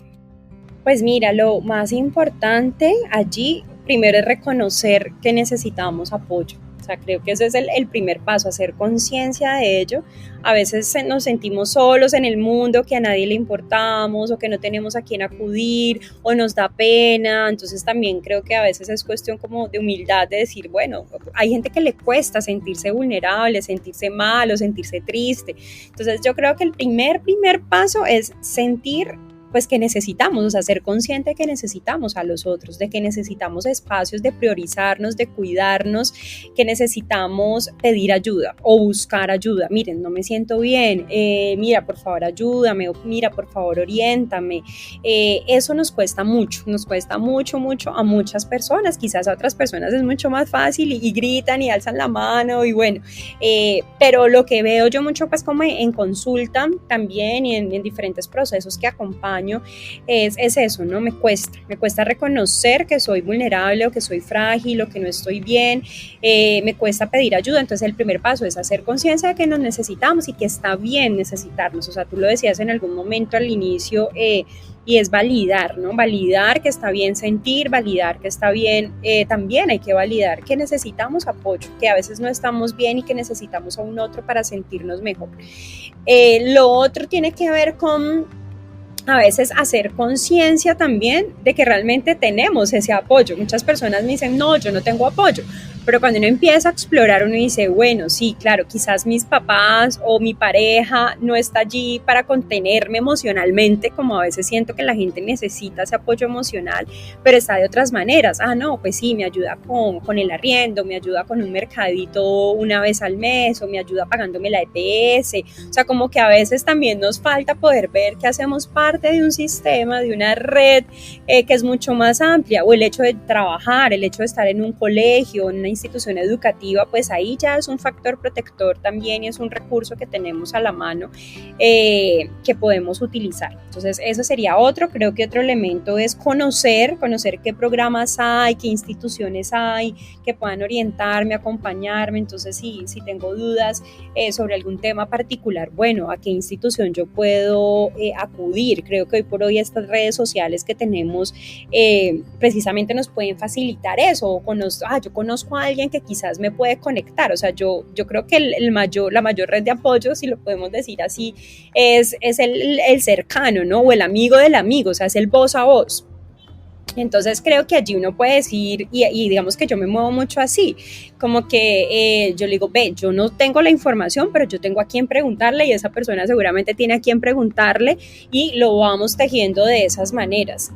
Pues mira, lo más importante allí primero es reconocer que necesitamos apoyo. O sea, creo que ese es el primer paso, hacer conciencia de ello. A veces nos sentimos solos en el mundo, que a nadie le importamos o que no tenemos a quién acudir o nos da pena. Entonces también creo que a veces es cuestión como de humildad, de decir, bueno, hay gente que le cuesta sentirse vulnerable, sentirse mal o sentirse triste. Entonces yo creo que el primer paso es sentir pues que necesitamos, o sea, ser consciente de que necesitamos a los otros, de que necesitamos espacios de priorizarnos, de cuidarnos, que necesitamos pedir ayuda o buscar ayuda. Miren, no me siento bien, mira, por favor, ayúdame, o mira, por favor, oriéntame. Eso nos cuesta mucho a muchas personas. Quizás a otras personas es mucho más fácil y gritan y alzan la mano y bueno, pero lo que veo yo mucho pues como en consulta también y en diferentes procesos que acompaño, es eso, ¿no? Me cuesta reconocer que soy vulnerable o que soy frágil o que no estoy bien, me cuesta pedir ayuda. Entonces el primer paso es hacer conciencia de que nos necesitamos y que está bien necesitarnos. O sea, tú lo decías en algún momento al inicio, y es validar, ¿no? Validar que está bien sentir, validar que está bien, también hay que validar que necesitamos apoyo, que a veces no estamos bien y que necesitamos a un otro para sentirnos mejor. Lo otro tiene que ver con a veces hacer conciencia también de que realmente tenemos ese apoyo. Muchas personas me dicen, no, yo no tengo apoyo, pero cuando uno empieza a explorar, uno dice, bueno, sí, claro, quizás mis papás o mi pareja no está allí para contenerme emocionalmente, como a veces siento que la gente necesita ese apoyo emocional, pero está de otras maneras. No, pues sí, me ayuda con el arriendo, me ayuda con un mercadito una vez al mes, o me ayuda pagándome la EPS. O sea, como que a veces también nos falta poder ver que hacemos parte de un sistema, de una red que es mucho más amplia, o el hecho de trabajar, el hecho de estar en un colegio, en una institución educativa, pues ahí ya es un factor protector también y es un recurso que tenemos a la mano que podemos utilizar. Entonces eso sería otro. Creo que otro elemento es conocer qué programas hay, qué instituciones hay que puedan orientarme, acompañarme. Entonces si tengo dudas sobre algún tema particular, bueno, ¿a qué institución yo puedo acudir? Creo que hoy por hoy estas redes sociales que tenemos precisamente nos pueden facilitar eso. O yo conozco a alguien que quizás me puede conectar. O sea, yo creo que la mayor red de apoyo, si lo podemos decir así, es el cercano, ¿no? O el amigo del amigo, o sea, es el voz a voz. Entonces creo que allí uno puede decir, y digamos que yo me muevo mucho así, como que yo le digo, ve, yo no tengo la información, pero yo tengo a quien preguntarle y esa persona seguramente tiene a quien preguntarle y lo vamos tejiendo de esas maneras.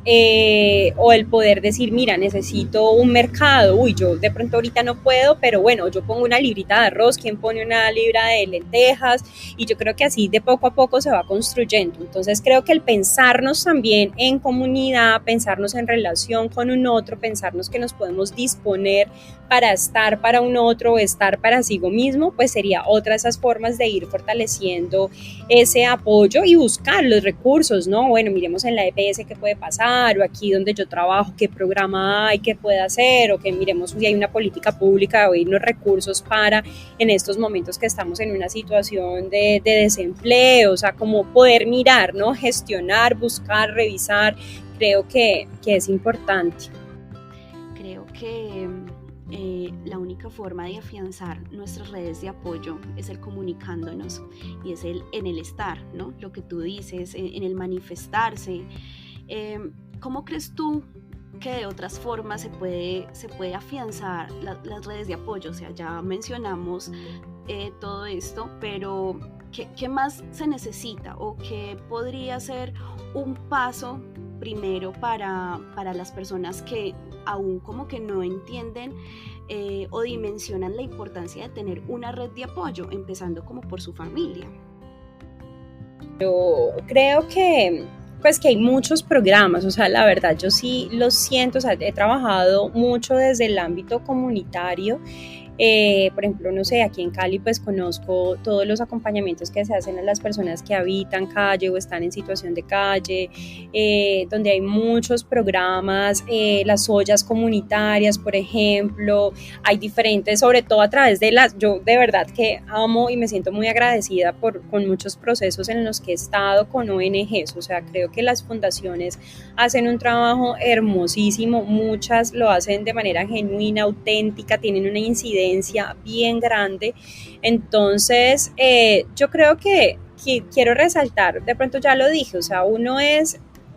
O el poder decir, mira, necesito un mercado, yo de pronto ahorita no puedo, pero bueno, yo pongo una librita de arroz, ¿quién pone una libra de lentejas? Y yo creo que así de poco a poco se va construyendo. Entonces creo que el pensarnos también en comunidad, pensarnos en relación con un otro, pensarnos que nos podemos disponer para estar para un otro o estar para sí mismo, pues sería otra de esas formas de ir fortaleciendo ese apoyo y buscar los recursos, ¿no? Bueno, miremos en la EPS qué puede pasar, o aquí donde yo trabajo, qué programa hay, qué puede hacer, o que miremos si hay una política pública o unos recursos para en estos momentos que estamos en una situación de desempleo. O sea, como poder mirar, ¿no? Gestionar, buscar, revisar. Creo que es importante. Creo que la única forma de afianzar nuestras redes de apoyo es el comunicándonos y es en el estar, ¿no? Lo que tú dices, en el manifestarse. ¿Cómo crees tú que de otras formas se puede afianzar las redes de apoyo? O sea, ya mencionamos todo esto, pero ¿qué más se necesita o qué podría ser un paso primero para las personas que aún como que no entienden o dimensionan la importancia de tener una red de apoyo, empezando como por su familia? Yo creo que hay muchos programas. O sea, la verdad yo sí lo siento. O sea, he trabajado mucho desde el ámbito comunitario. Por ejemplo, no sé, aquí en Cali pues conozco todos los acompañamientos que se hacen a las personas que habitan calle o están en situación de calle, donde hay muchos programas, las ollas comunitarias, por ejemplo. Hay diferentes, sobre todo a través de yo de verdad que amo y me siento muy agradecida con muchos procesos en los que he estado con ONGs. O sea, creo que las fundaciones hacen un trabajo hermosísimo, muchas lo hacen de manera genuina, auténtica, tienen una incidencia bien grande. Entonces yo creo que quiero resaltar, de pronto ya lo dije, o sea,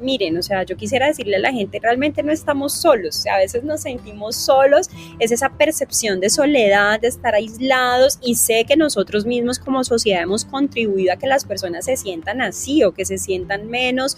miren, o sea, yo quisiera decirle a la gente, realmente no estamos solos. O sea, a veces nos sentimos solos, es esa percepción de soledad, de estar aislados, y sé que nosotros mismos como sociedad hemos contribuido a que las personas se sientan así o que se sientan menos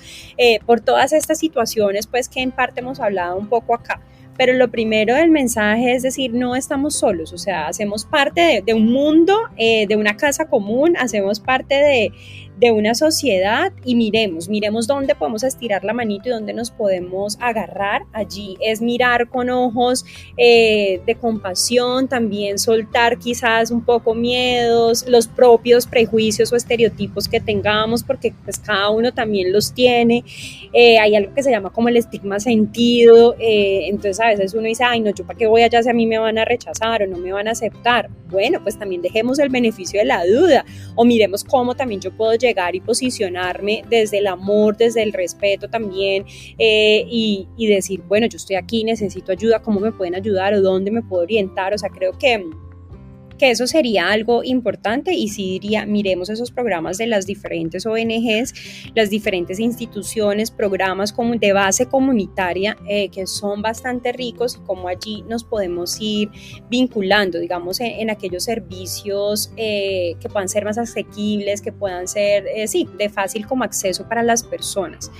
por todas estas situaciones pues que en parte hemos hablado un poco acá. Pero lo primero del mensaje es decir, no estamos solos. O sea, hacemos parte de un mundo, de una casa común, hacemos parte de una sociedad, y miremos dónde podemos estirar la manito y dónde nos podemos agarrar. Allí es mirar con ojos de compasión, también soltar quizás un poco miedos, los propios prejuicios o estereotipos que tengamos, porque pues cada uno también los tiene. Hay algo que se llama como el estigma sentido. Entonces a veces uno dice, ay no, yo para qué voy allá si a mí me van a rechazar o no me van a aceptar. Bueno, pues también dejemos el beneficio de la duda, o miremos cómo también yo puedo llegar y posicionarme desde el amor, desde el respeto también, y decir, bueno, yo estoy aquí, necesito ayuda, ¿cómo me pueden ayudar o dónde me puedo orientar? O sea, creo que que eso sería algo importante y sí diría, miremos esos programas de las diferentes ONGs, las diferentes instituciones, programas como de base comunitaria que son bastante ricos y cómo allí nos podemos ir vinculando, digamos, en aquellos servicios que puedan ser más asequibles, que puedan ser, de fácil como acceso para las personas.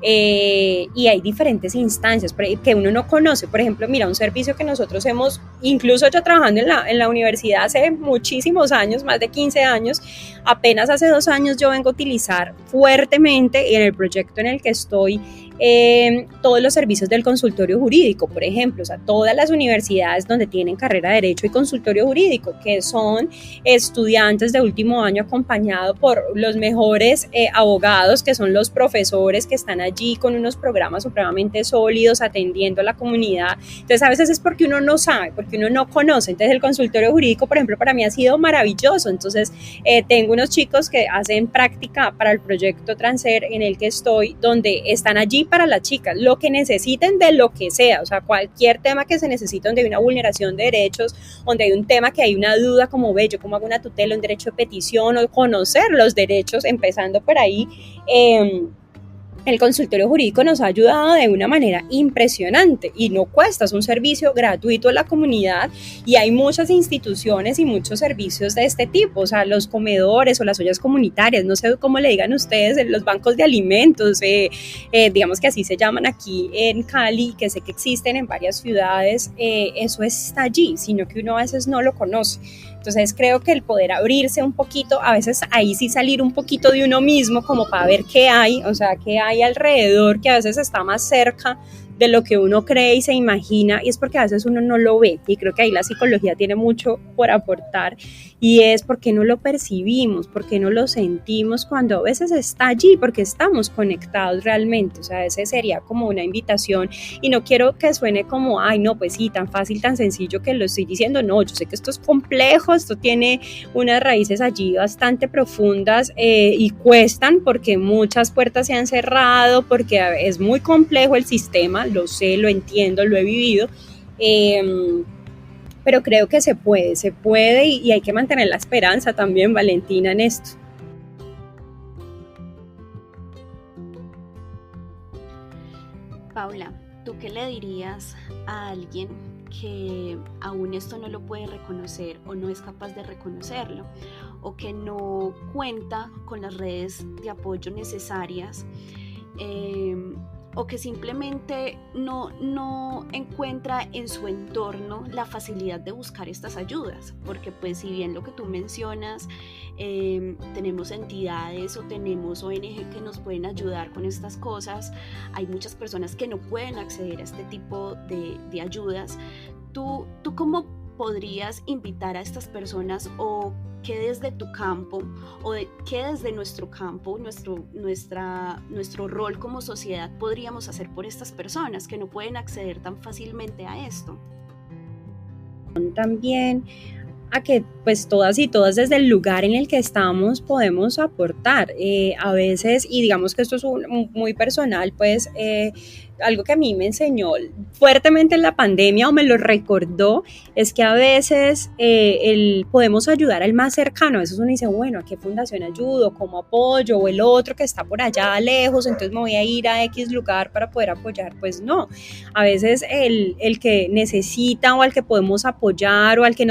Y hay diferentes instancias que uno no conoce. Por ejemplo, mira, un servicio que nosotros hemos, incluso yo trabajando en la universidad hace muchísimos años, más de 15 años, apenas hace 2 años yo vengo a utilizar fuertemente, y en el proyecto en el que estoy, todos los servicios del consultorio jurídico, por ejemplo, o sea, todas las universidades donde tienen carrera de Derecho y consultorio jurídico, que son estudiantes de último año acompañados por los mejores abogados, que son los profesores que están allí con unos programas supremamente sólidos atendiendo a la comunidad. Entonces a veces es porque uno no sabe, porque uno no conoce. Entonces el consultorio jurídico, por ejemplo, para mí ha sido maravilloso. Entonces tengo unos chicos que hacen práctica para el proyecto Transer en el que estoy, donde están allí para las chicas, lo que necesiten de lo que sea, o sea, cualquier tema que se necesite donde hay una vulneración de derechos, donde hay un tema que hay una duda como yo cómo hago una tutela, un derecho de petición o conocer los derechos, empezando por ahí. El consultorio jurídico nos ha ayudado de una manera impresionante y no cuesta, es un servicio gratuito a la comunidad y hay muchas instituciones y muchos servicios de este tipo, o sea, los comedores o las ollas comunitarias, no sé cómo le digan ustedes, los bancos de alimentos, digamos que así se llaman aquí en Cali, que sé que existen en varias ciudades, eso está allí, sino que uno a veces no lo conoce. Entonces creo que el poder abrirse un poquito, a veces ahí sí salir un poquito de uno mismo como para ver qué hay, o sea, qué hay alrededor, que a veces está más cerca de lo que uno cree y se imagina, y es porque a veces uno no lo ve, y creo que ahí la psicología tiene mucho por aportar, y es porque no lo percibimos, porque no lo sentimos cuando a veces está allí, porque estamos conectados realmente. O sea, ese sería como una invitación, y no quiero que suene como, ay no, pues sí, tan fácil, tan sencillo que lo estoy diciendo, no, yo sé que esto es complejo, esto tiene unas raíces allí bastante profundas y cuestan porque muchas puertas se han cerrado, porque es muy complejo el sistema, lo sé, lo entiendo, lo he vivido, pero creo que se puede y hay que mantener la esperanza también, Valentina, en esto. Paula, ¿tú qué le dirías a alguien que aún esto no lo puede reconocer o no es capaz de reconocerlo, o que no cuenta con las redes de apoyo necesarias, o que simplemente no encuentra en su entorno la facilidad de buscar estas ayudas? Porque pues si bien lo que tú mencionas, tenemos entidades o tenemos ONG que nos pueden ayudar con estas cosas, hay muchas personas que no pueden acceder a este tipo de ayudas. ¿Tú cómo podrías invitar a estas personas, o qué desde tu campo o qué desde nuestro campo, nuestro rol como sociedad podríamos hacer por estas personas que no pueden acceder tan fácilmente a esto? También a que pues todas y todas desde el lugar en el que estamos podemos aportar. A veces, y digamos que esto es muy personal, pues algo que a mí me enseñó fuertemente en la pandemia o me lo recordó, es que a veces podemos ayudar al más cercano. A veces uno dice, bueno, ¿a qué fundación ayudo? ¿Cómo apoyo? O el otro que está por allá lejos, entonces me voy a ir a X lugar para poder apoyar. Pues no, a veces el que necesita o al que podemos apoyar o al que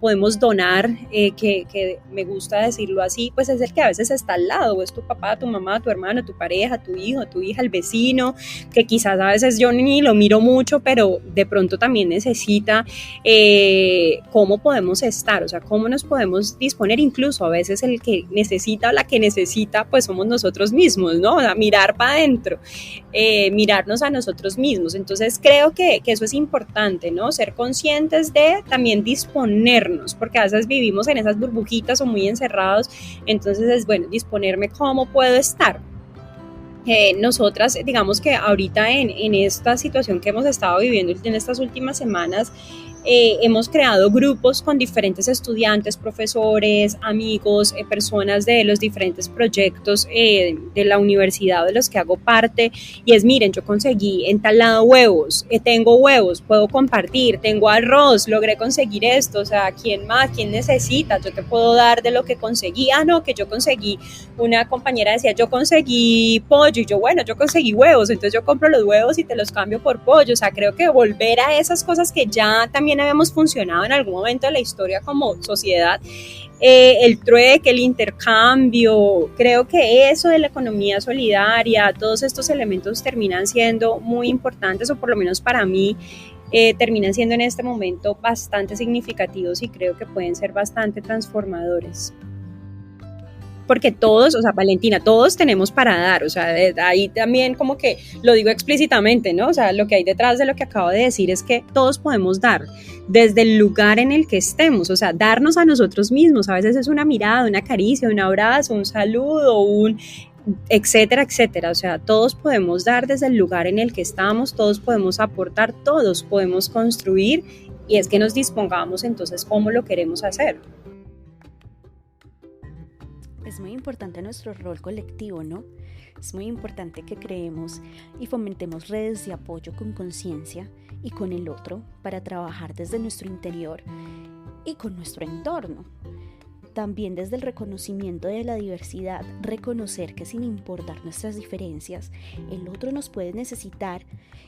podemos donar, que me gusta decirlo así, pues es el que a veces está al lado, o es tu papá, tu mamá, tu hermano, tu pareja, tu hijo, tu hija, el vecino, que quizás a veces yo ni lo miro mucho, pero de pronto también necesita. Cómo podemos estar, o sea, cómo nos podemos disponer. Incluso a veces el que necesita o la que necesita, pues somos nosotros mismos, ¿no? O sea, mirar para adentro, mirarnos a nosotros mismos. Entonces creo que eso es importante, ¿no? Ser conscientes de también disponernos, porque a veces vivimos en esas burbujitas o muy encerrados. Entonces es bueno disponerme cómo puedo estar. Nosotras, digamos que ahorita en esta situación que hemos estado viviendo en estas últimas semanas, hemos creado grupos con diferentes estudiantes, profesores, amigos, personas de los diferentes proyectos de la universidad de los que hago parte, y es, miren, yo conseguí en tal lado huevos, tengo huevos, puedo compartir, tengo arroz, logré conseguir esto, o sea, ¿quién más? ¿Quién necesita? Yo te puedo dar de lo que conseguí. No, que yo conseguí, una compañera decía, yo conseguí pollo, y yo, bueno, yo conseguí huevos, entonces yo compro los huevos y te los cambio por pollo. O sea, creo que volver a esas cosas que ya también habíamos funcionado en algún momento de la historia como sociedad, el trueque, el intercambio, creo que eso de la economía solidaria, todos estos elementos terminan siendo muy importantes, o por lo menos para mí, terminan siendo en este momento bastante significativos, y creo que pueden ser bastante transformadores. Porque todos, o sea, Valentina, todos tenemos para dar, o sea, ahí también como que lo digo explícitamente, ¿no? O sea, lo que hay detrás de lo que acabo de decir es que todos podemos dar desde el lugar en el que estemos, o sea, darnos a nosotros mismos. A veces es una mirada, una caricia, un abrazo, un saludo, un etcétera, etcétera. O sea, todos podemos dar desde el lugar en el que estamos, todos podemos aportar, todos podemos construir, y es que nos dispongamos entonces cómo lo queremos hacer. Es muy importante nuestro rol colectivo, ¿no? Es muy importante que creemos y fomentemos redes de apoyo con conciencia y con el otro para trabajar desde nuestro interior y con nuestro entorno. También desde el reconocimiento de la diversidad, reconocer que sin importar nuestras diferencias, el otro nos puede necesitar,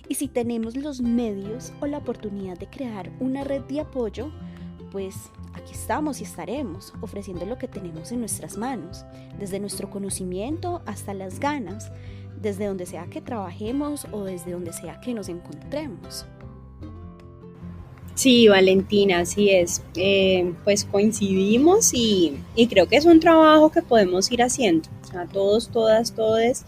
y si tenemos los medios o la oportunidad de crear una red de apoyo, pues aquí estamos y estaremos ofreciendo lo que tenemos en nuestras manos, desde nuestro conocimiento hasta las ganas, desde donde sea que trabajemos o desde donde sea que nos encontremos. Sí, Valentina, así es. Pues coincidimos, y creo que es un trabajo que podemos ir haciendo, o sea, todos, todas, todes.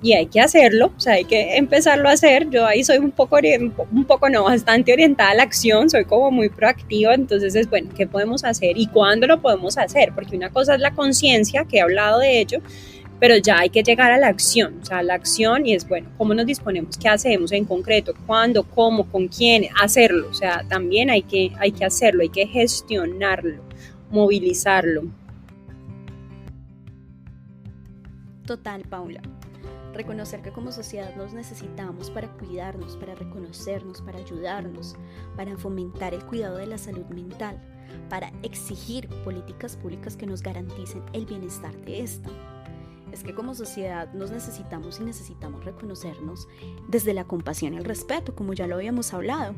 Y hay que hacerlo, o sea, hay que empezarlo a hacer. Yo ahí soy bastante orientada a la acción, soy como muy proactiva, entonces es bueno, ¿qué podemos hacer y cuándo lo podemos hacer? Porque una cosa es la conciencia, que he hablado de ello, pero ya hay que llegar a la acción, o sea, la acción, y es bueno, ¿cómo nos disponemos? ¿Qué hacemos en concreto? ¿Cuándo? ¿Cómo? ¿Con quién? Hacerlo, o sea, también hay que hacerlo, hay que gestionarlo, movilizarlo. Total, Paula. Reconocer que como sociedad nos necesitamos para cuidarnos, para reconocernos, para ayudarnos, para fomentar el cuidado de la salud mental, para exigir políticas públicas que nos garanticen el bienestar de esta. Es que como sociedad nos necesitamos y necesitamos reconocernos desde la compasión y el respeto, como ya lo habíamos hablado.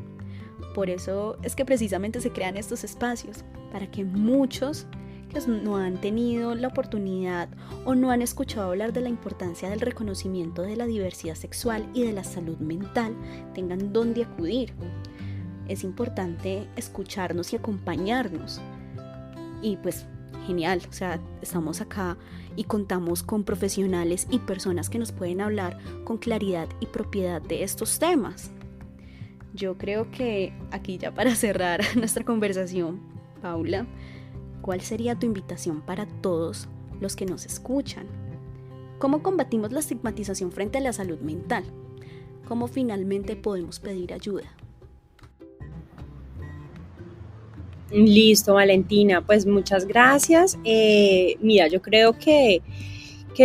Por eso es que precisamente se crean estos espacios, para que muchos que no han tenido la oportunidad o no han escuchado hablar de la importancia del reconocimiento de la diversidad sexual y de la salud mental tengan dónde acudir. Es importante escucharnos y acompañarnos. Y pues genial, o sea, estamos acá y contamos con profesionales y personas que nos pueden hablar con claridad y propiedad de estos temas. Yo creo que aquí ya para cerrar nuestra conversación, Paula, ¿cuál sería tu invitación para todos los que nos escuchan? ¿Cómo combatimos la estigmatización frente a la salud mental? ¿Cómo finalmente podemos pedir ayuda? Listo, Valentina, pues muchas gracias. Mira, yo creo que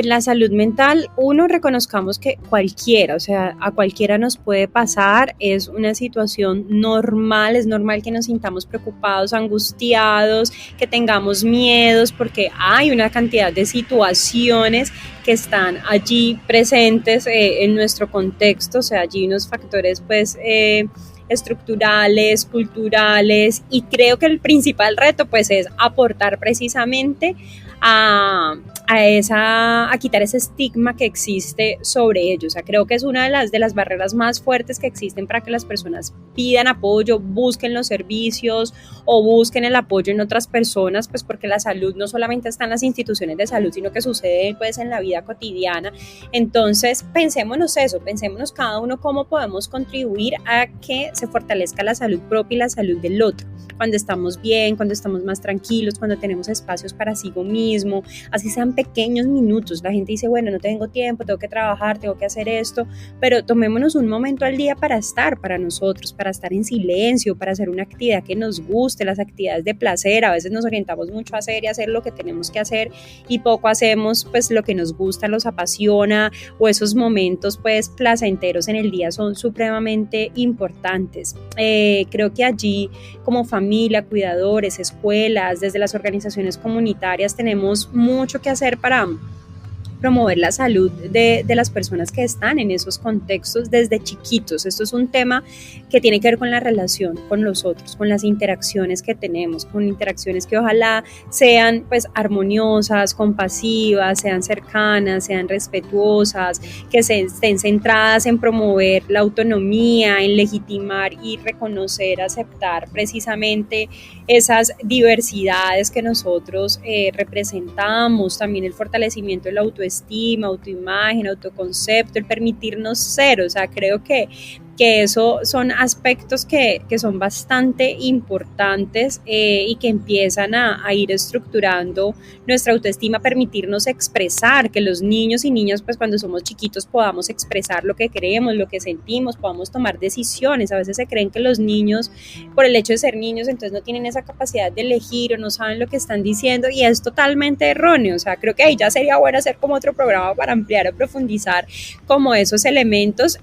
la salud mental, uno, reconozcamos que cualquiera, o sea, a cualquiera nos puede pasar, es una situación normal, es normal que nos sintamos preocupados, angustiados, que tengamos miedos, porque hay una cantidad de situaciones que están allí presentes en nuestro contexto, o sea, allí unos factores pues estructurales, culturales, y creo que el principal reto pues es aportar precisamente a quitar ese estigma que existe sobre ellos. O sea, creo que es una de las barreras más fuertes que existen para que las personas pidan apoyo, busquen los servicios o busquen el apoyo en otras personas, pues porque la salud no solamente está en las instituciones de salud, sino que sucede pues en la vida cotidiana. Entonces, pensémonos cada uno cómo podemos contribuir a que se fortalezca la salud propia y la salud del otro. Cuando estamos bien, cuando estamos más tranquilos, cuando tenemos espacios para sí mismos, mismo, así sean pequeños minutos. La gente dice, bueno, no tengo tiempo, tengo que trabajar, tengo que hacer esto, pero tomémonos un momento al día para estar para nosotros, para estar en silencio, para hacer una actividad que nos guste, las actividades de placer. A veces nos orientamos mucho a hacer y hacer lo que tenemos que hacer y poco hacemos pues lo que nos gusta, nos apasiona, o esos momentos pues placenteros en el día son supremamente importantes. Creo que allí como familia, cuidadores, escuelas, desde las organizaciones comunitarias tenemos mucho que hacer para promover la salud de las personas que están en esos contextos desde chiquitos. Esto es un tema que tiene que ver con la relación con los otros, con las interacciones que tenemos, con interacciones que ojalá sean pues armoniosas, compasivas, sean cercanas, sean respetuosas, que estén centradas en promover la autonomía, en legitimar y reconocer, aceptar precisamente esas diversidades que nosotros representamos, también el fortalecimiento de la autoestima, autoimagen, autoconcepto, el permitirnos ser. O sea, creo que eso son aspectos que son bastante importantes y que empiezan a ir estructurando nuestra autoestima, permitirnos expresar, que los niños y niñas pues cuando somos chiquitos podamos expresar lo que queremos, lo que sentimos, podamos tomar decisiones. A veces se creen que los niños, por el hecho de ser niños, entonces no tienen esa capacidad de elegir o no saben lo que están diciendo, y es totalmente erróneo. O sea, creo que ahí ya sería bueno hacer como otro programa para ampliar o profundizar como esos elementos.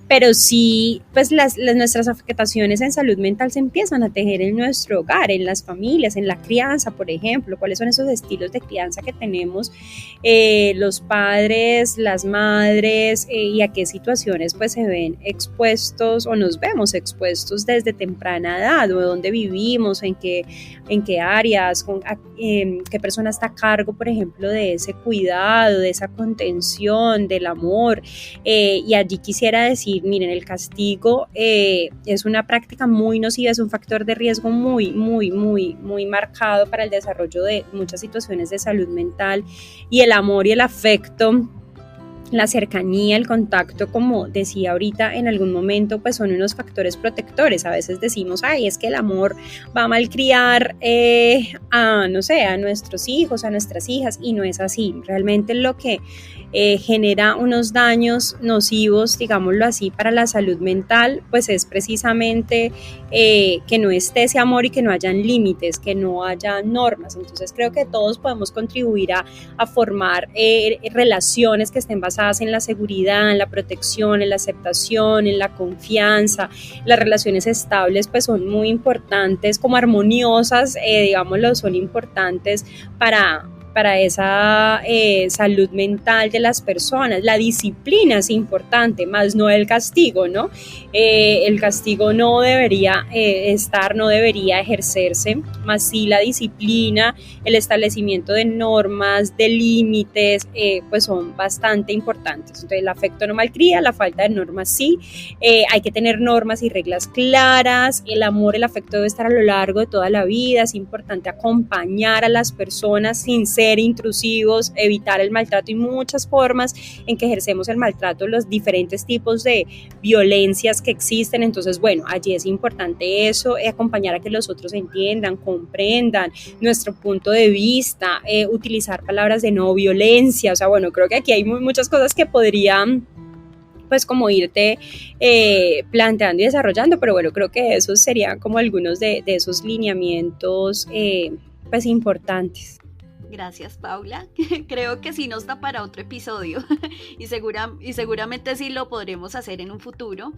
Pero sí, pues nuestras afectaciones en salud mental se empiezan a tejer en nuestro hogar, en las familias, en la crianza, por ejemplo. ¿Cuáles son esos estilos de crianza que tenemos los padres, las madres, y a qué situaciones pues se ven expuestos o nos vemos expuestos desde temprana edad, o dónde vivimos, en qué áreas, qué persona está a cargo, por ejemplo, de ese cuidado, de esa contención, del amor? Y allí quisiera decir, miren, el castigo es una práctica muy nociva, es un factor de riesgo muy, muy, muy, muy marcado para el desarrollo de muchas situaciones de salud mental, y el amor y el afecto, la cercanía, el contacto, como decía ahorita en algún momento, pues son unos factores protectores. A veces decimos, ay, es que el amor va a malcriar a nuestros hijos, a nuestras hijas, y no es así. Realmente lo que genera unos daños nocivos, digámoslo así, para la salud mental, pues es precisamente que no esté ese amor y que no hayan límites, que no haya normas. Entonces creo que todos podemos contribuir a formar relaciones que estén basadas en la seguridad, en la protección, en la aceptación, en la confianza. Las relaciones estables pues son muy importantes, como armoniosas, digámoslo, son importantes para esa salud mental de las personas. La disciplina es importante, más no el castigo, ¿no? El castigo no debería no debería ejercerse, más sí la disciplina, el establecimiento de normas, de límites, pues son bastante importantes. Entonces el afecto no malcría, la falta de normas sí, hay que tener normas y reglas claras. El amor, el afecto debe estar a lo largo de toda la vida. Es importante acompañar a las personas sin ser intrusivos, evitar el maltrato y muchas formas en que ejercemos el maltrato, los diferentes tipos de violencias que existen. Entonces, bueno, allí es importante eso, acompañar a que los otros entiendan, comprendan nuestro punto de vista, utilizar palabras de no violencia. O sea, bueno, creo que aquí hay muchas cosas que podrían pues como irte planteando y desarrollando, pero bueno, creo que esos serían como algunos de esos lineamientos pues importantes. Gracias, Paula. Creo que sí nos da para otro episodio y seguramente sí lo podremos hacer en un futuro,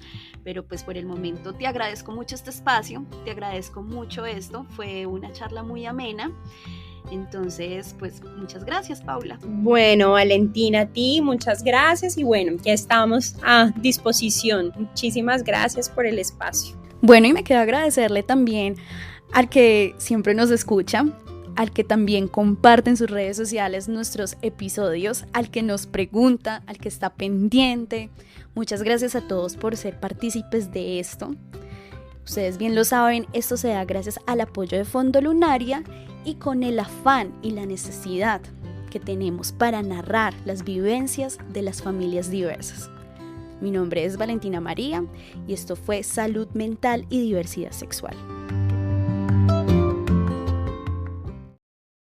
pero pues por el momento te agradezco mucho este espacio, te agradezco mucho esto, fue una charla muy amena. Entonces, pues muchas gracias, Paula. Bueno, Valentina, a ti muchas gracias y bueno, ya estamos a disposición. Muchísimas gracias por el espacio. Bueno, y me queda agradecerle también al que siempre nos escucha, al que también comparte en sus redes sociales nuestros episodios, al que nos pregunta, al que está pendiente. Muchas gracias a todos por ser partícipes de esto. Ustedes bien lo saben, esto se da gracias al apoyo de Fondo Lunaria y con el afán y la necesidad que tenemos para narrar las vivencias de las familias diversas. Mi nombre es Valentina María y esto fue Salud Mental y Diversidad Sexual.